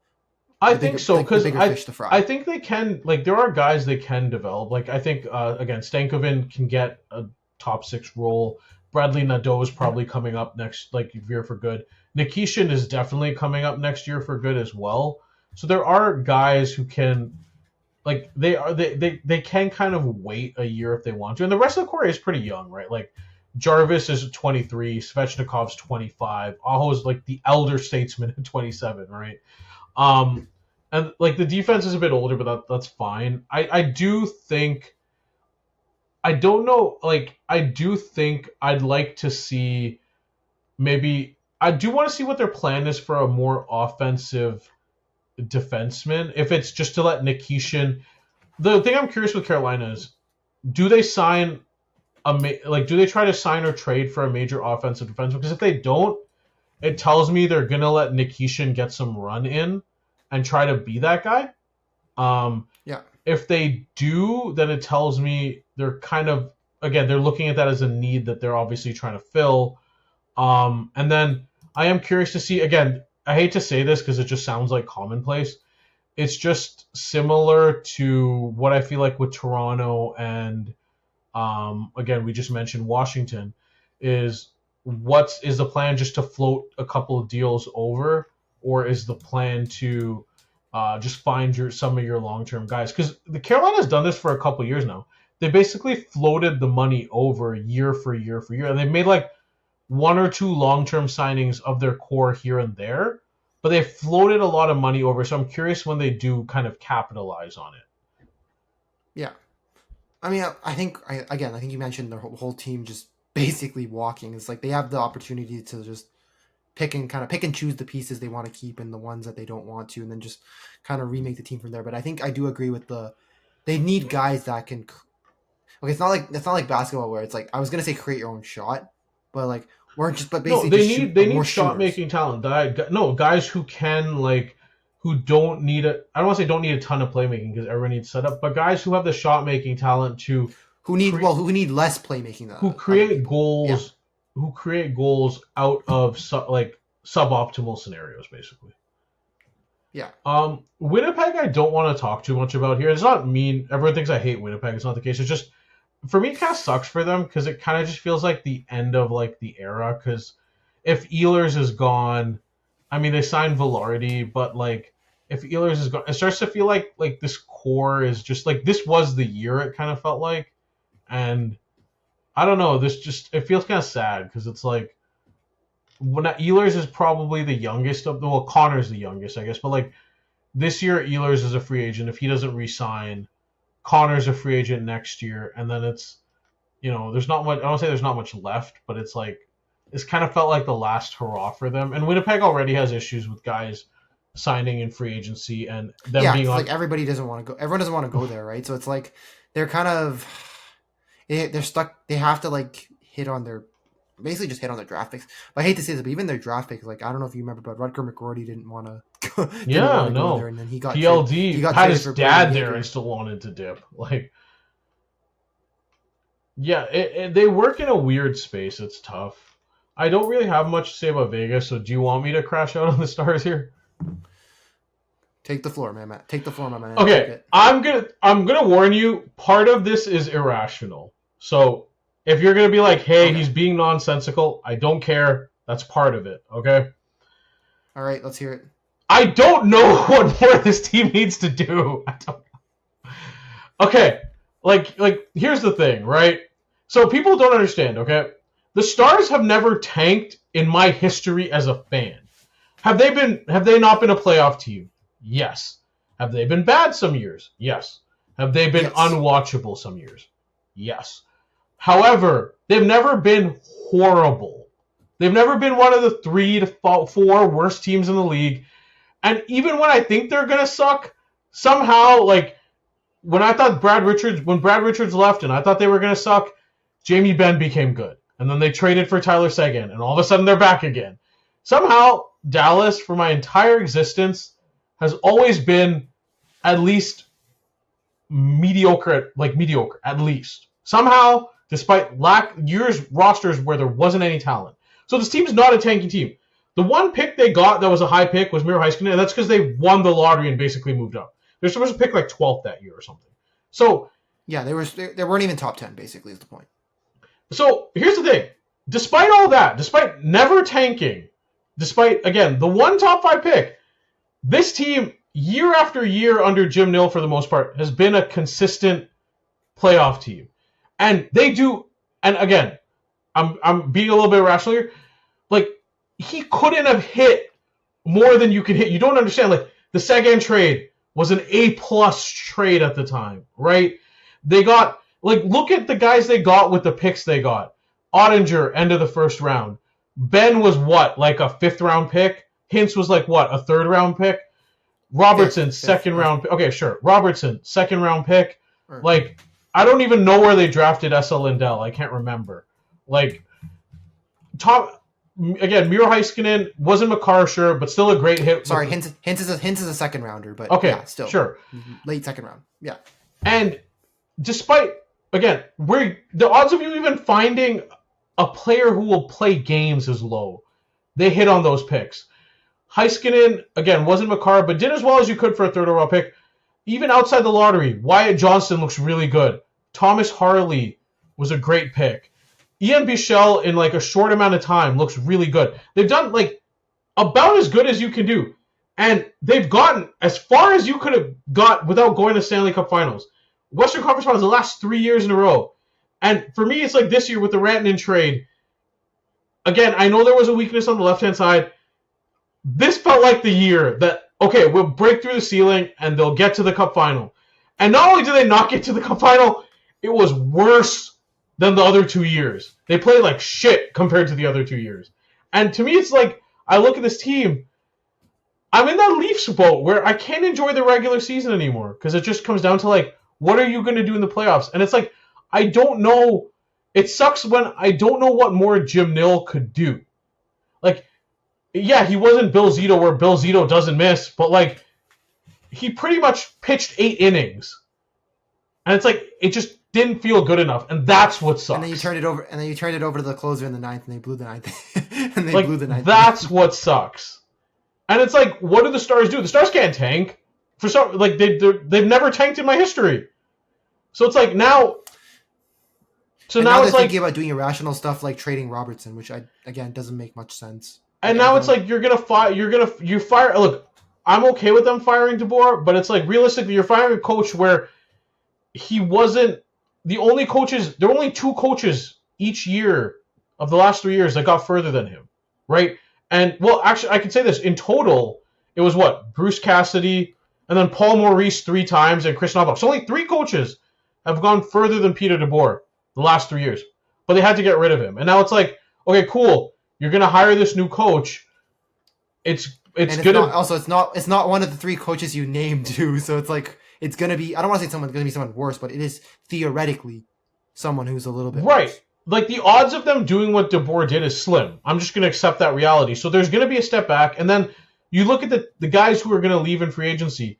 I think so, because I think they can, like, there are guys they can develop. Like, I think again, Stankoven can get a top 6 role. Bradley Nadeau is probably coming up next year for good. Nikishin is definitely coming up next year for good as well. So there are guys who can, like, they can kind of wait a year if they want to. And the rest of the core is pretty young, right? Like, Jarvis is 23, Svechnikov's 25, Aho's like the elder statesman at 27, right? And like the defense is a bit older, but that's fine. I do think, I don't know, like, I do think I'd like to see maybe, I do want to see what their plan is for a more offensive defenseman. If it's just to let Nikishin, the thing I'm curious with Carolina is, do they sign do they try to sign or trade for a major offensive defenseman? Because if they don't, it tells me they're gonna let Nikishin get some run in and try to be that guy. Yeah. If they do, then it tells me they're kind of, again, they're looking at that as a need that they're obviously trying to fill. And then I am curious to see, again, I hate to say this because it just sounds like commonplace. It's just similar to what I feel like with Toronto and, again, we just mentioned Washington, is the plan just to float a couple of deals over, or is the plan to just find some of your long-term guys? Because the Carolina's done this for a couple of years now. They basically floated the money over year for year for year, and they made like 1 or 2 long-term signings of their core here and there, but they floated a lot of money over. So I'm curious when they do kind of capitalize on it. Yeah. I mean, I think you mentioned the whole team just basically walking. It's like they have the opportunity to just pick and choose the pieces they want to keep and the ones that they don't want to, and then just kind of remake the team from there. But I think I do agree with they need guys that can. Okay, it's not like basketball where it's like, I was gonna say create your own shot, but like basically they need shot making talent. Guys who can, like, who don't need I don't want to say don't need a ton of playmaking because everyone needs setup, but guys who have the shot making talent to who need less playmaking, who create goals. Yeah. Who create goals out of suboptimal scenarios, basically. Yeah. Winnipeg, I don't want to talk too much about here. It's not mean. Everyone thinks I hate Winnipeg. It's not the case. It's just, for me, it kind of sucks for them because it kind of just feels like the end of like the era. Because if Ehlers is gone, I mean, they signed Velarde, but like if Ehlers is gone, it starts to feel like this core is just like, this was the year. It kind of felt like, and I don't know. It feels kind of sad because it's like, when Ehlers is probably the youngest Connor's the youngest, I guess, but like this year Ehlers is a free agent. If he doesn't re-sign, Connor's a free agent next year, and then it's, there's not much. I don't say there's not much left, but it's like, it's kind of felt like the last hurrah for them. And Winnipeg already has issues with guys signing in free agency and them being like everybody doesn't want to go. Everyone doesn't want to go there, right? So it's like they're kind of they're stuck. They have to like basically just hit on their draft picks. But I hate to say this, but even their draft picks, like, I don't know if you remember, but Rutger McGroarty didn't want to go. Go there, and then he got PLD. He got had his dad there and still wanted to dip. Like, yeah, they work in a weird space. It's tough. I don't really have much to say about Vegas, so do you want me to crash out on the Stars here? Take the floor, man. Matt. Take the floor, my man. Okay, I'm gonna warn you. Part of this is irrational. So if you're going to be like, hey, he's being nonsensical, I don't care. That's part of it, okay? All right, let's hear it. I don't know what more this team needs to do. I don't know. Okay, like here's the thing, right? So people don't understand, okay? The Stars have never tanked in my history as a fan. Have they not been a playoff team? Yes. Have they been bad some years? Yes. Have they been unwatchable some years? Yes. However, they've never been horrible. They've never been one of the 3 to 4 worst teams in the league. And even when I think they're going to suck, somehow, like, when Brad Richards left and I thought they were going to suck, Jamie Benn became good. And then they traded for Tyler Seguin, and all of a sudden they're back again. Somehow, Dallas, for my entire existence, has always been at least mediocre, at least. Somehow, despite years rosters where there wasn't any talent. So this team's not a tanking team. The one pick they got that was a high pick was Miro Heiskanen, and that's because they won the lottery and basically moved up. They're supposed to pick like 12th that year or something. So yeah, they weren't even top 10, basically, is the point. So here's the thing. Despite all that, despite never tanking, despite, again, the one top 5 pick, this team, year after year under Jim Nill, for the most part, has been a consistent playoff team. And they do, and again, I'm being a little bit irrational here, like, he couldn't have hit more than you could hit. You don't understand, like, the Sagan trade was an A-plus trade at the time, right? They got, like, look at the guys they got with the picks they got. Ottinger, end of the first round. Ben was what, like a 5th-round pick? Hintz was like what, a 3rd-round pick? Robertson, 2nd-round pick. Okay, sure. Robertson, 2nd-round pick. Right. Like, I don't even know where they drafted S.L. Lindell. I can't remember. Like, again, Miro Heiskanen wasn't Makar, sure, but still a great hit. Sorry, Hintz is a 2nd-rounder, but okay, yeah, still. Sure. Late 2nd round, yeah. And despite, again, the odds of you even finding a player who will play games is low. They hit on those picks. Heiskanen, again, wasn't Makar, but did as well as you could for a 3rd overall pick. Even outside the lottery, Wyatt Johnston looks really good. Thomas Harley was a great pick. Ian Bichelle, in like a short amount of time, looks really good. They've done like about as good as you can do. And they've gotten as far as you could have got without going to Stanley Cup Finals. Western Conference Finals the last 3 years in a row. And for me, it's like this year with the Rantanen trade. Again, I know there was a weakness on the left-hand side. This felt like the year that, okay, we'll break through the ceiling and they'll get to the Cup Final. And not only did they not get to the Cup Final, it was worse than the other 2 years. They played like shit compared to the other 2 years. And to me, it's like, I look at this team, I'm in that Leafs boat where I can't enjoy the regular season anymore because it just comes down to like, what are you going to do in the playoffs? And it's like, I don't know. It sucks when I don't know what more Jim Nill could do. Like, yeah, he wasn't Bill Zito where Bill Zito doesn't miss, but like, he pretty much pitched 8 innings. And it's like, it just didn't feel good enough. And that's what sucks. And then you turned it over to the closer in the 9th, and they blew the 9th. And they like, blew the 9th. That's what sucks. And it's like, what do the Stars do? The Stars can't tank. For some, like, they've never tanked in my history. So it's like now. So and now they're it's like thinking about doing irrational stuff like trading Robertson, which again doesn't make much sense. And now it's like you fire. Look, I'm okay with them firing DeBoer, but it's like realistically, you're firing a coach where he wasn't the only coaches. There were only 2 coaches each year of the last 3 years that got further than him, right? And well, actually, I can say this in total, it was what Bruce Cassidy and then Paul Maurice 3 times and Chris Knobloch. So only 3 coaches have gone further than Peter DeBoer the last 3 years, but they had to get rid of him. And now it's like, okay, cool. You're gonna hire this new coach. It's not one of the 3 coaches you named too. So it's like it's gonna be. I don't want to say someone's gonna be someone worse, but it is theoretically someone who's a little bit right. Worse. Like the odds of them doing what DeBoer did is slim. I'm just gonna accept that reality. So there's gonna be a step back, and then you look at the guys who are gonna leave in free agency.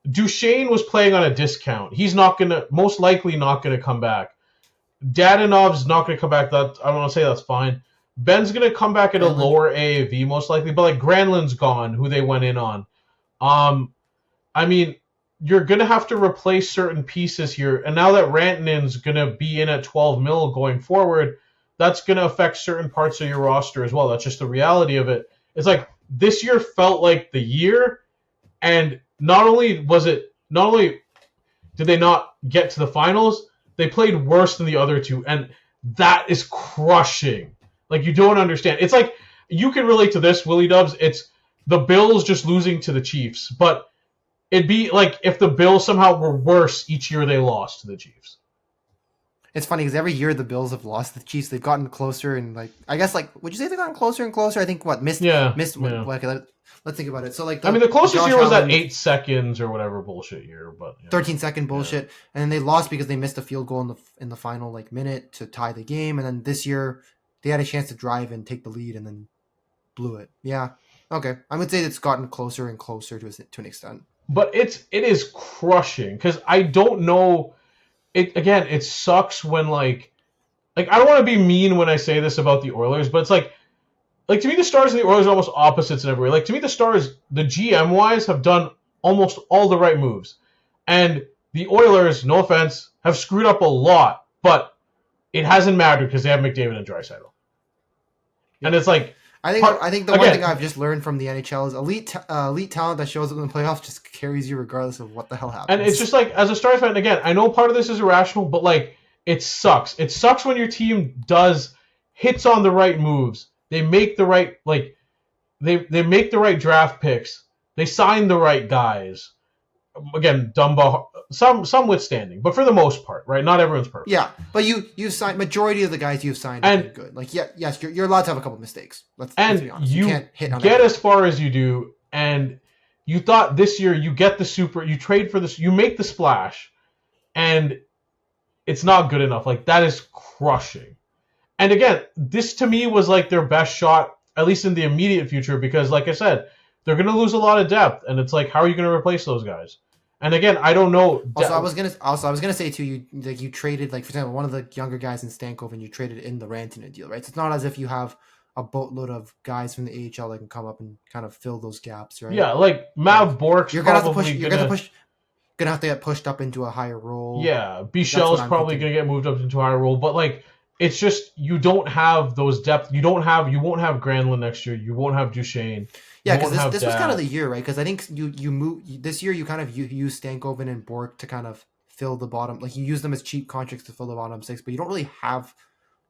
Duchesne was playing on a discount. He's most likely not gonna come back. Dadonov's not gonna come back. That I want to say that's fine. Ben's going to come back at a lower AAV, most likely. But, like, Granlund's gone, who they went in on. I mean, you're going to have to replace certain pieces here. And now that Rantanen's going to be in at 12 mil going forward, that's going to affect certain parts of your roster as well. That's just the reality of it. It's like this year felt like the year. And not only did they not get to the finals, they played worse than the other 2. And that is crushing. Like, you don't understand. It's like, you can relate to this, WillyDubz. It's the Bills just losing to the Chiefs. But it'd be like if the Bills somehow were worse each year they lost to the Chiefs. It's funny because every year the Bills have lost the Chiefs. They've gotten closer and like I guess like would you say they've gotten closer and closer? I think missed. Yeah. Okay, let's think about it. So like I mean the closest Josh year was that Allen 8 seconds or whatever bullshit year, but 13-second bullshit, and then they lost because they missed a field goal in the final like minute to tie the game, and then this year they had a chance to drive and take the lead and then blew it. Yeah, okay, I would say it's gotten closer and closer to an extent. But it is crushing because I don't know. It sucks when like I don't want to be mean when I say this about the Oilers, but it's like to me the Stars and the Oilers are almost opposites in every way. Like to me the Stars, the GM wise, have done almost all the right moves, and the Oilers, no offense, have screwed up a lot, but it hasn't mattered because they have McDavid and Draisaitl, and it's like I think the one thing I've just learned from the NHL is elite talent that shows up in the playoffs just carries you regardless of what the hell happens. And it's just like, as a Stars fan, again, I know part of this is irrational, but like it sucks. It sucks when your team hits on the right moves. They make the right they make the right draft picks. They sign the right guys. Again, Dumba, some withstanding, but for the most part, right? Not everyone's perfect. Yeah, but you signed majority of the guys you've signed are pretty good. Like yes, you're allowed to have a couple mistakes. Let's be honest. You can't hit on get as far as you do, and you thought this year you get the super, you trade for this, you make the splash, and it's not good enough. Like that is crushing. And again, this to me was like their best shot, at least in the immediate future, because like I said, they're going to lose a lot of depth, and it's like, how are you going to replace those guys? And again, I don't know. Also, I was gonna say too, you traded, like, for example, one of the younger guys in Stankoven, you traded in the Rantanen deal, right? So it's not as if you have a boatload of guys from the AHL that can come up and kind of fill those gaps, right? Yeah, like Mav Bork's you're gonna have to get pushed up into a higher role. Yeah, Bichel's probably gonna get moved up into a higher role, but like it's just you don't have those depth. You won't have Granlund next year. You won't have Duchesne. Yeah, because this was kind of the year, right? Because I think you move this year. You kind of use Stankoven and Bork to kind of fill the bottom. Like you use them as cheap contracts to fill the bottom six, but you don't really have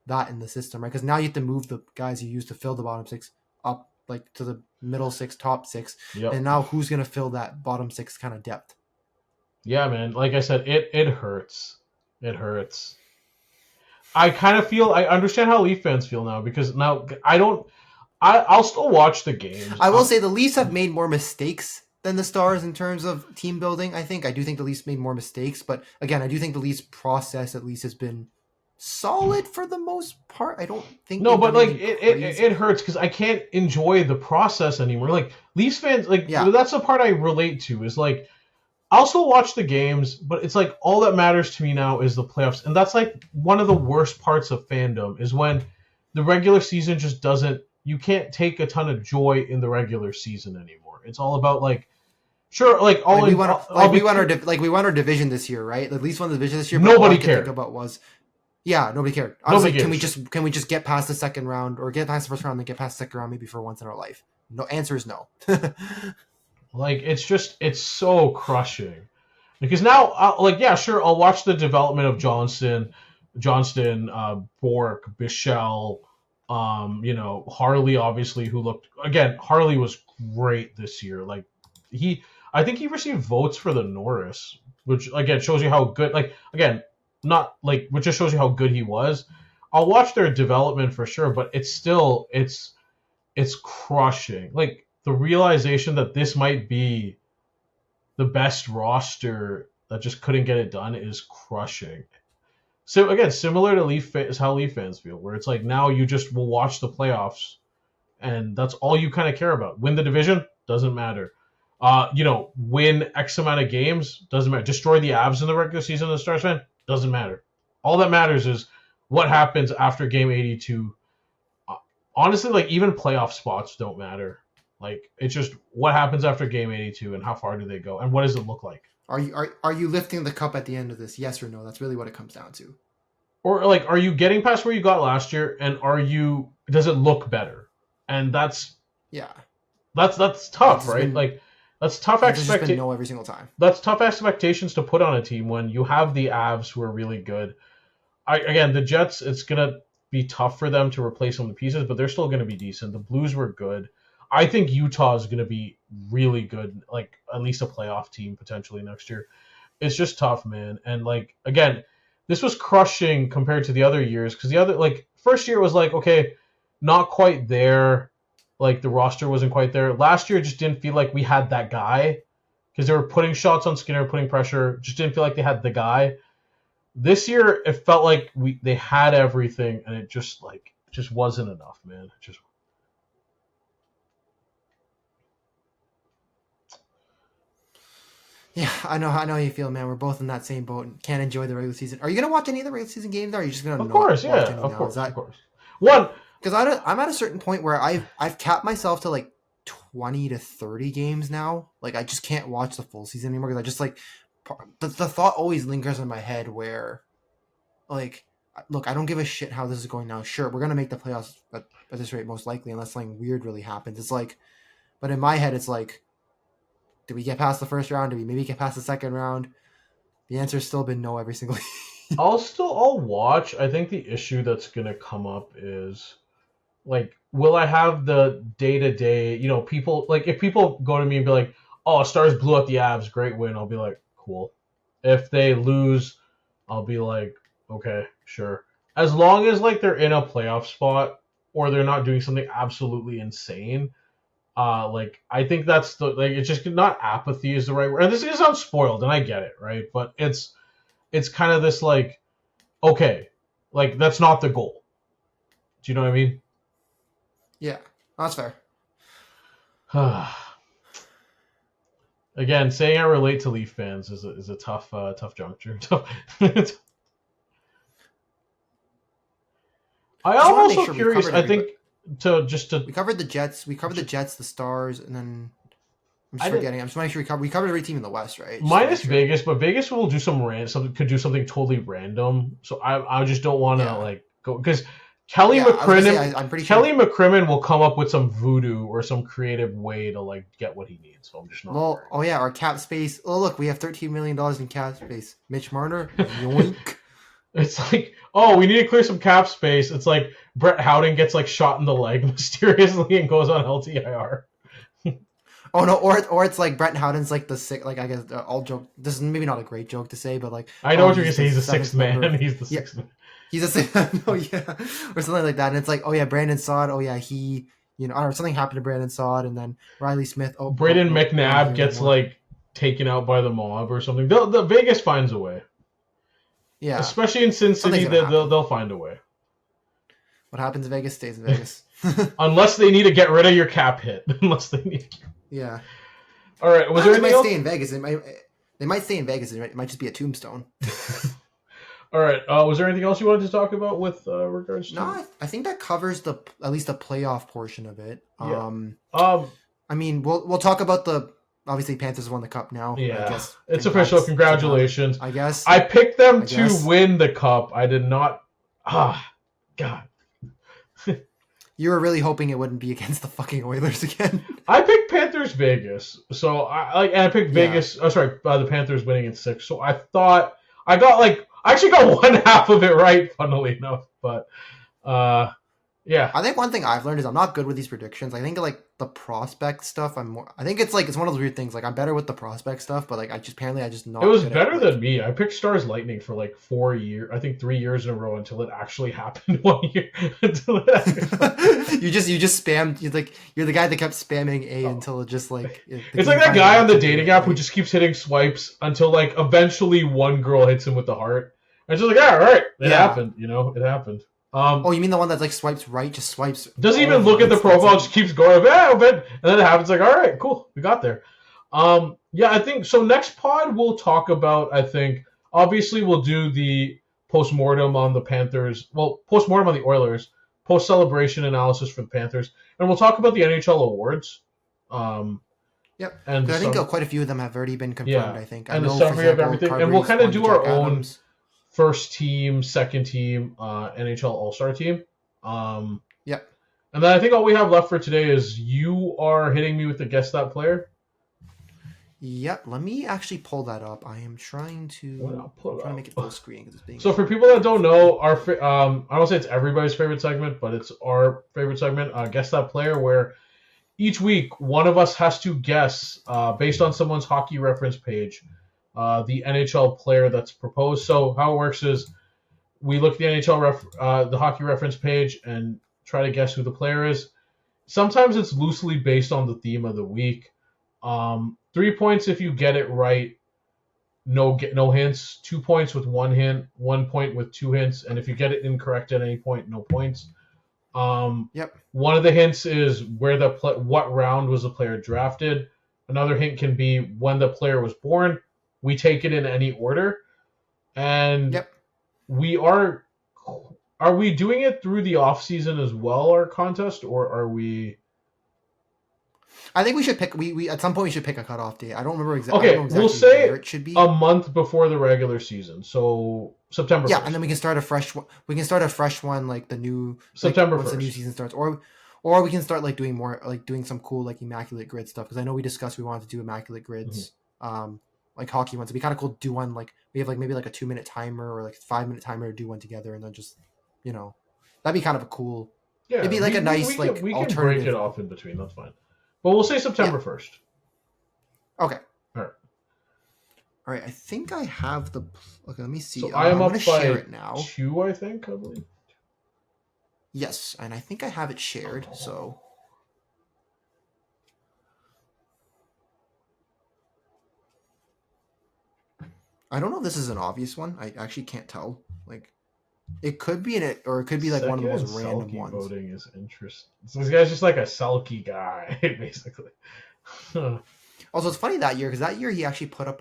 that in the system, right? Because now you have to move the guys you use to fill the bottom six up, like to the middle six, top six, and now who's gonna fill that bottom six kind of depth? Yeah, man. Like I said, it hurts. It hurts. I kind of feel I understand how Leaf fans feel now because now I'll still watch the games. I will say the Leafs have made more mistakes than the Stars in terms of team building. I do think the Leafs made more mistakes, but again, I do think the Leafs process at least has been solid for the most part. I don't think but like it hurts because I can't enjoy the process anymore. Like Leafs fans, like that's the part I relate to is like I'll still watch the games, but it's like all that matters to me now is the playoffs, and that's like one of the worst parts of fandom is when the regular season just doesn't. You can't take a ton of joy in the regular season anymore. It's all about like, sure, like all we won our division this year, right? At least won the division this year. Nobody cared. Nobody cared. Honestly, can we just get past the second round or get past the first round and get past the second round maybe for once in our life? No, answer is no. Like it's so crushing because now I'll watch the development of Johnston, Bork, Bichelle. Harley obviously Harley was great this year. Like I think he received votes for the Norris, which again shows you how good, which just shows you how good he was. I'll watch their development for sure, but it's still, it's crushing. Like the realization that this might be the best roster that just couldn't get it done is crushing. So again, similar to how Leaf fans feel, where it's like now you just will watch the playoffs, and that's all you kind of care about. Win the division doesn't matter. Win X amount of games doesn't matter. Destroy the Avs in the regular season, the Stars fan doesn't matter. All that matters is what happens after Game 82. Honestly, like even playoff spots don't matter. Like it's just what happens after Game 82 and how far do they go and what does it look like. Are you lifting the cup at the end of this? Yes or no? That's really what it comes down to. Or like, are you getting past where you got last year, and does it look better? And that's tough, right? Like that's tough expectations. No, every single time. That's tough expectations to put on a team when you have the Avs who are really good. The Jets, it's gonna be tough for them to replace some of the pieces, but they're still gonna be decent. The Blues were good. I think Utah is going to be really good, like at least a playoff team potentially next year. It's just tough, man. And like again, this was crushing compared to the other years, because the other, like, first year was like, okay, not quite there, like the roster wasn't quite there. Last year, it just didn't feel like we had that guy, because they were putting shots on Skinner, putting pressure, just didn't feel like they had the guy. This year, it felt like they had everything, and it just wasn't enough, man. It just. Yeah, I know how you feel, man. We're both in that same boat and can't enjoy the regular season. Are you gonna watch any of the regular season games? Or are you just gonna? Of course, yeah, of course, of course. One, because I'm at a certain point where I've capped myself to like 20 to 30 games now. Like I just can't watch the full season anymore because I just like the thought always lingers in my head where, like, look, I don't give a shit how this is going now. Sure, we're gonna make the playoffs at this rate most likely, unless something weird really happens. It's like, but in my head, it's like, did we get past the first round? Did we maybe get past the second round? The answer's still been no every single year. I'll watch. I think the issue that's gonna come up is, like, will I have the day-to-day, you know, people, like, if people go to me and be like, oh, Stars blew out the Avs, great win, I'll be like, cool. If they lose, I'll be like, okay, sure. As long as, like, they're in a playoff spot or they're not doing something absolutely insane, like, I think that's the, like, it's just not apathy is the right word. And this is unspoiled, and I get it, right? But it's kind of this, like, okay, like, that's not the goal. Do you know what I mean? Yeah, that's fair. Again, saying I relate to Leaf fans is a tough juncture. I am also curious. I think we covered the Jets, the Stars, and then I'm just forgetting. I'm just making sure we covered every team in the West, right? Minus Vegas, but Vegas will do could do something totally random. So I just don't want to like go because Kelly McCrimmon. I'm pretty sure Kelly McCrimmon will come up with some voodoo or some creative way to like get what he needs. So I'm just not. Well, our cap space. Oh, look, we have $13 million in cap space. Mitch Marner, yoink. It's like, oh, we need to clear some cap space. It's like Brett Howden gets like shot in the leg mysteriously and goes on LTIR. Oh no, or it's like Brett Howden's like the sick. Like I guess all joke. This is maybe not a great joke to say, but like I know what you're gonna say. He's the sixth man. He's the sixth man. He's a sixth. No, yeah, or something like that. And it's like, oh yeah, Brandon Saad. Oh yeah, he. You know, or something happened to Brandon Saad, and then Riley Smith. Oh, Braden McNabb gets like taken out by the mob or something. The Vegas finds a way. Yeah, especially in Sin City, they'll find a way. What happens in Vegas stays in Vegas. Unless they need to get rid of your cap hit. Unless they need. Yeah. All right. Was there anything else? Stay in Vegas. They might stay in Vegas. It might just be a tombstone. All right. Was there anything else you wanted to talk about with regards to? No, I think that covers at least the playoff portion of it. Yeah. I mean, we'll talk about the. Obviously, Panthers won the cup now. Yeah, I guess. It's official. Congratulations. I guess. I picked them to win the cup. I did not. God. You were really hoping it wouldn't be against the fucking Oilers again. I picked Panthers Vegas. So I picked Vegas. Oh, sorry, the Panthers winning in 6. So I thought I actually got one half of it right, funnily enough. But yeah. I think one thing I've learned is I'm not good with these predictions. I think like the prospect stuff, I think it's one of those weird things. Like I'm better with the prospect stuff, but like I just not. It was better than me. I picked Stars Lightning for like 4 years. I think 3 years in a row until it actually happened 1 year. You just spammed. You're the guy that kept spamming A until it just like. It's like that guy on the dating app who just keeps hitting swipes until like eventually one girl hits him with the heart. And it's just like, all right, it happened. You know, it happened. Oh, you mean the one that like swipes right, just swipes? Doesn't even look at the profile, just keeps going, and then it happens. Like, all right, cool, we got there. Yeah, I think so. Next pod we'll talk about. I think obviously we'll do the postmortem on the Panthers. Well, postmortem on the Oilers, post celebration analysis for the Panthers, and we'll talk about the NHL awards. Yep, and I think quite a few of them have already been confirmed. Yeah, I think, and the summary of everything, and we'll kind of do our own. First team, second team, NHL All-Star team. Yep. And then I think all we have left for today is you are hitting me with the guess that player. Yep. Let me actually pull that up. I am trying to make it full screen because it's being. So for people that don't know, I don't say it's everybody's favorite segment, but it's our favorite segment. Guess that player, where each week one of us has to guess based on someone's hockey reference page. The NHL player that's proposed. So how it works is we look at the NHL the hockey reference page and try to guess who the player is. Sometimes it's loosely based on the theme of the week. 3 points if you get it right. No hints. 2 points with 1 hint. 1 point with 2 hints. And if you get it incorrect at any point, no points. Yep. One of the hints is what round was the player drafted. Another hint can be when the player was born. We take it in any order. And Yep. Are we doing it through the off season as well, our contest, or are we? I think we should pick. We at some point we should pick a cutoff date. I don't remember exactly. Okay, we'll say where it should be a month before the regular season, so September. Yeah, 1st. and then we can start a fresh one. We can start a fresh one like the new September once 1st. the new season starts, or we can start like doing more like doing some cool like immaculate grid stuff because I know we discussed we wanted to do immaculate grids, like hockey ones. It'd be kind of cool to do one like we have like maybe like a 2-minute timer or like 5-minute timer to do one together, and then just that'd be kind of a cool. Yeah, it'd be like a nice we like we can alternative. break it off in between. That's fine, but we'll say September 1st. Okay. All right. All right. I think I have the. Okay, let me see. So I am I'm up gonna by share it now. 2, I think. I believe. Yes, and I think I have it shared. So. I don't know if this is an obvious one. I actually can't tell. Like, it could be in it, or it could be like one of the most random Selkie ones. Voting is interesting. So this guy's just like a Selkie guy, basically. Also, it's funny that year because that year he actually put up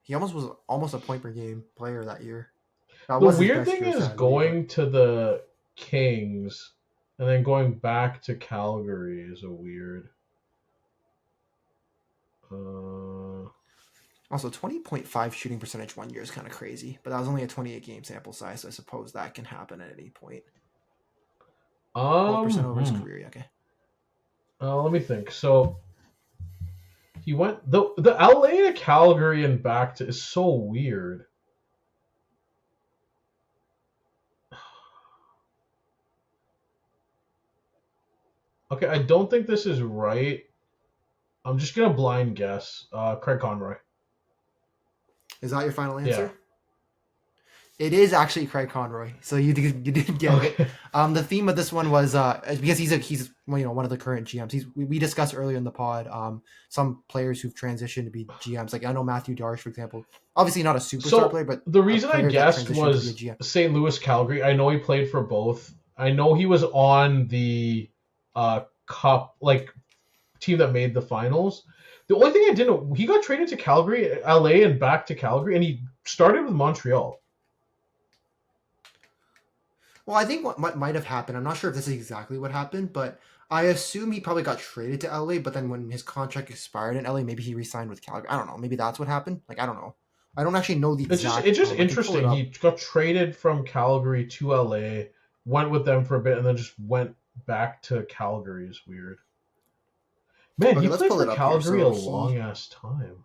he was almost a point per game player that year. That The was his weird best thing year, is sadly, going to the Kings and then going back to Calgary is a weird. Also, 20.5 shooting percentage one year is kind of crazy, but that was only a 28 game sample size, so I suppose that can happen at any point. 12% over his career, okay. Let me think. So he went the LA to Calgary and back to is so weird. Okay, I don't think this is right. I'm just gonna blind guess. Craig Conroy. Is that your final answer? Yeah. It is actually Craig Conroy, so you did get it. The theme of this one was because he's one of the current GMs. We discussed earlier in the pod some players who've transitioned to be GMs. Like I know Matthew Darsh, for example. Obviously not a superstar player, but the reason I guessed was St. Louis, Calgary. I know he played for both. I know he was on the cup team that made the finals. The only thing I didn't know, he got traded to Calgary, LA, and back to Calgary, and he started with Montreal. Well, I think what might have happened, I'm not sure if this is exactly what happened, but I assume he probably got traded to LA, but then when his contract expired in LA, maybe he re-signed with Calgary. I don't know. Maybe that's what happened. Like, I don't know. I don't actually know the exact... It's just interesting. He got traded from Calgary to LA, went with them for a bit, and then just went back to Calgary. Is weird. Man, Okay, he played for Calgary a long-ass time.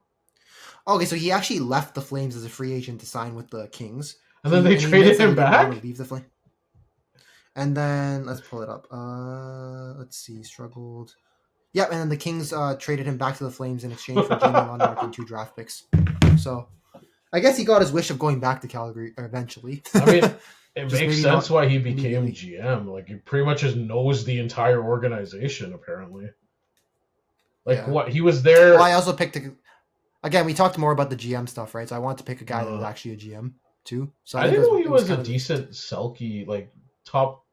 Okay, so he actually left the Flames as a free agent to sign with the Kings. And then they traded him back? Leave the Flames. And then, let's pull it up. Let's see, struggled. Yep, and then the Kings traded him back to the Flames in exchange for Jamie Lundmark and 2 draft picks. So, I guess he got his wish of going back to Calgary eventually. I mean, it makes sense why he became GM. Like, he pretty much just knows the entire organization, apparently. What? He was there... Well, I also picked... Again, we talked more about the GM stuff, right? So I wanted to pick a guy that was actually a GM, too. So I didn't know he was a decent Selkie, top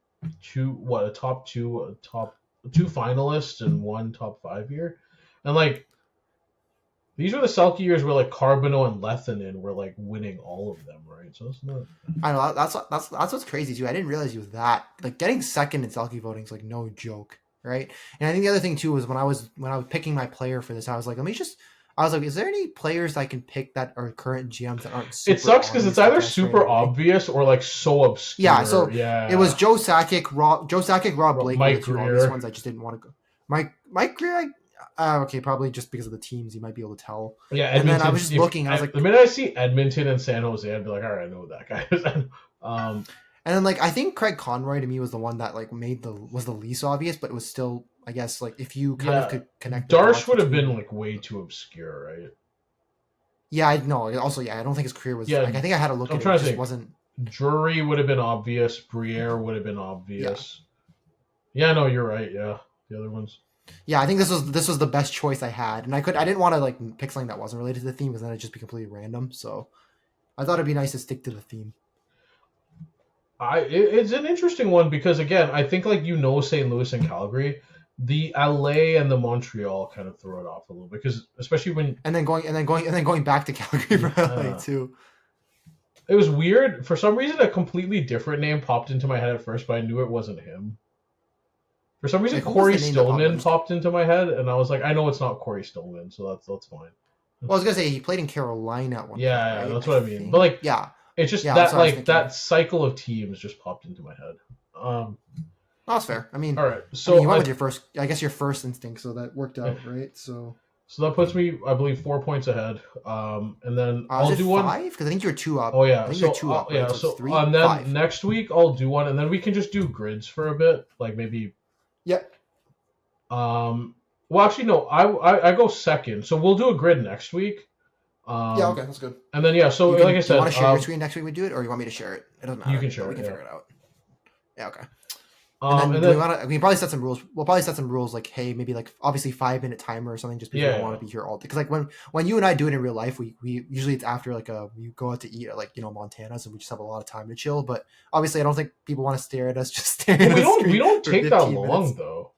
two finalists and 1 top 5 year. And, these were the Selkie years where, Carbonneau and Lethinen were, winning all of them, right? So it's not... I know, that's what's crazy, too. I didn't realize he was that... getting second in Selkie voting is, no joke. Right, and I think the other thing too was when I was picking my player for this, I was like, is there any players I can pick that are current GMs that aren't? Super it sucks because it's either super obvious or so obscure. Yeah, so it was Joe Sakic, Rob Blake, Mike were the 2 Greer. obvious ones I just didn't want to go. Mike Greer, okay, probably just because of the teams, you might be able to tell. Yeah, Edmonton, and then I was just looking. I was the minute I see Edmonton and San Jose, I'd be like, all right, I know that guy. And then I think Craig Conroy to me was the one that was the least obvious, but it was still, I guess, if you kind of could connect. Darsh would have been way too obscure, right? Yeah, I know. Also, yeah, I don't think his career was. I think I had a look at it. It just wasn't. Drury would have been obvious. Briere would have been obvious. Yeah, no, you're right. Yeah, the other ones. Yeah, I think this was the best choice I had, and I didn't want to like pick something that wasn't related to the theme because then it'd just be completely random. So I thought it'd be nice to stick to the theme. It's an interesting one because again, I think like St. Louis and Calgary, the LA and the Montreal kind of throw it off a little bit because especially when and then going back to Calgary for LA too. It was weird for some reason. A completely different name popped into my head at first, but I knew it wasn't him. For some reason, Corey Stillman popped into my head, and I was like, I know it's not Corey Stillman, so that's fine. Well, I was gonna say he played in Carolina at one point. Yeah, right? that's what I mean. But like, yeah, it's just that cycle of teams just popped into my head. That's fair. I mean, all right. So you went with your first instinct, so that worked out, right? So that puts me, I believe, 4 points ahead. And then I'll do 5? Because I think you're 2 up. Oh yeah, I think you're 2 up. Yeah, right? so 3, and then 5. Next week I'll do one, and then we can just do grids for a bit, like maybe. Yep. Well, actually, no. I go second, so we'll do a grid next week. Yeah. Okay, that's good. And then like I said, do you want to share your screen next week? We do it, or you want me to share it? It doesn't matter. You can share it. We can figure it out. Yeah. Okay. And then we can probably set some rules. We'll probably set some rules like, hey, maybe like obviously 5-minute timer or something, just because we don't want to be here all day. Because like when you and I do it in real life, we usually it's after like we go out to eat at like Montana, so we just have a lot of time to chill. But obviously, I don't think people want to stare at us just staring. We don't take that long though.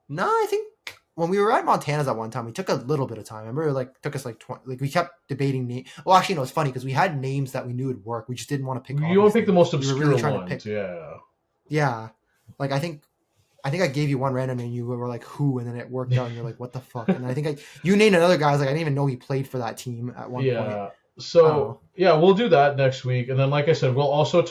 No, I think when we were at Montana's at one time, we took a little bit of time. I remember like took us like 20. Like we kept debating name. Well, actually, no, it's funny because we had names that we knew would work. We just didn't want to pick. You don't pick the most obscure ones. Yeah. Yeah, like I think I gave you one random and you were like who, and then it worked out and you're like what the fuck, and I think you named another guy. I was like I didn't even know he played for that team at one point. Yeah, so we'll do that next week, and then like I said, we'll also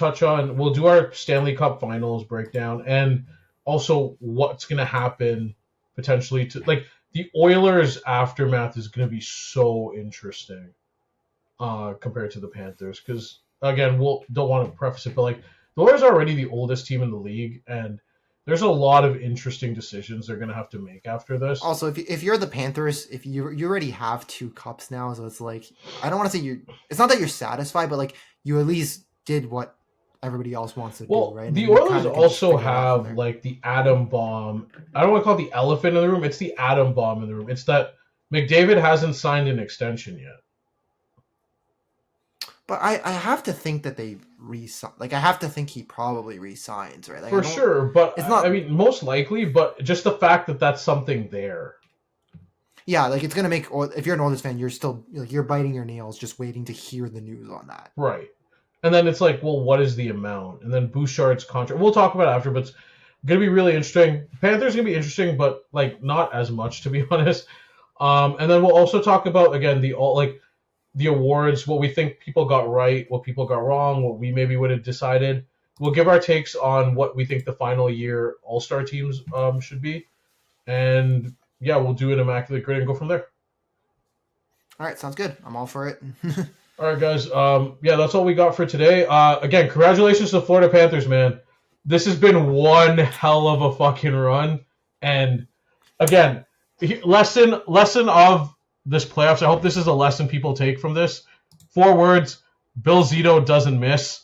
we'll do our Stanley Cup Finals breakdown, and also what's gonna happen potentially to like the Oilers aftermath is gonna be so interesting, compared to the Panthers, because again don't want to preface it, but like. The Oilers are already the oldest team in the league, and there's a lot of interesting decisions they're going to have to make after this. Also, if you're the Panthers, if you already have 2 cups now, so it's like I don't want to say it's not that you're satisfied, but like you at least did what everybody else wants to do, right? And the Oilers also have like the atom bomb. I don't want to call it the elephant in the room. It's the atom bomb in the room. It's that McDavid hasn't signed an extension yet. But I have to think that they re-sign. Like I have to think he probably re-signs, right? Like, for sure, but it's not. I mean, most likely, but just the fact that that's something there. Yeah, like it's gonna make. Or if you're an Oilers fan, you're still like you're biting your nails, just waiting to hear the news on that. Right, and then it's like, well, what is the amount? And then Bouchard's contract. We'll talk about it after, but it's gonna be really interesting. Panthers gonna be interesting, but like not as much to be honest. And then we'll also talk about again the awards, what we think people got right, what people got wrong, what we maybe would have decided. We'll give our takes on what we think the final year All-Star teams should be. And yeah, we'll do an immaculate grid and go from there. All right, sounds good. I'm all for it. All right, guys. That's all we got for today. Again, congratulations to the Florida Panthers, man. This has been one hell of a fucking run. And again, lesson of this playoffs. I hope this is a lesson people take from this. 4 words: Bill Zito doesn't miss.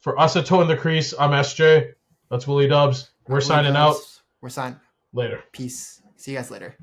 For us at Toe in the Crease, I'm SJ. That's WillyDubz. We're signing out. We're signing. Later. Peace. See you guys later.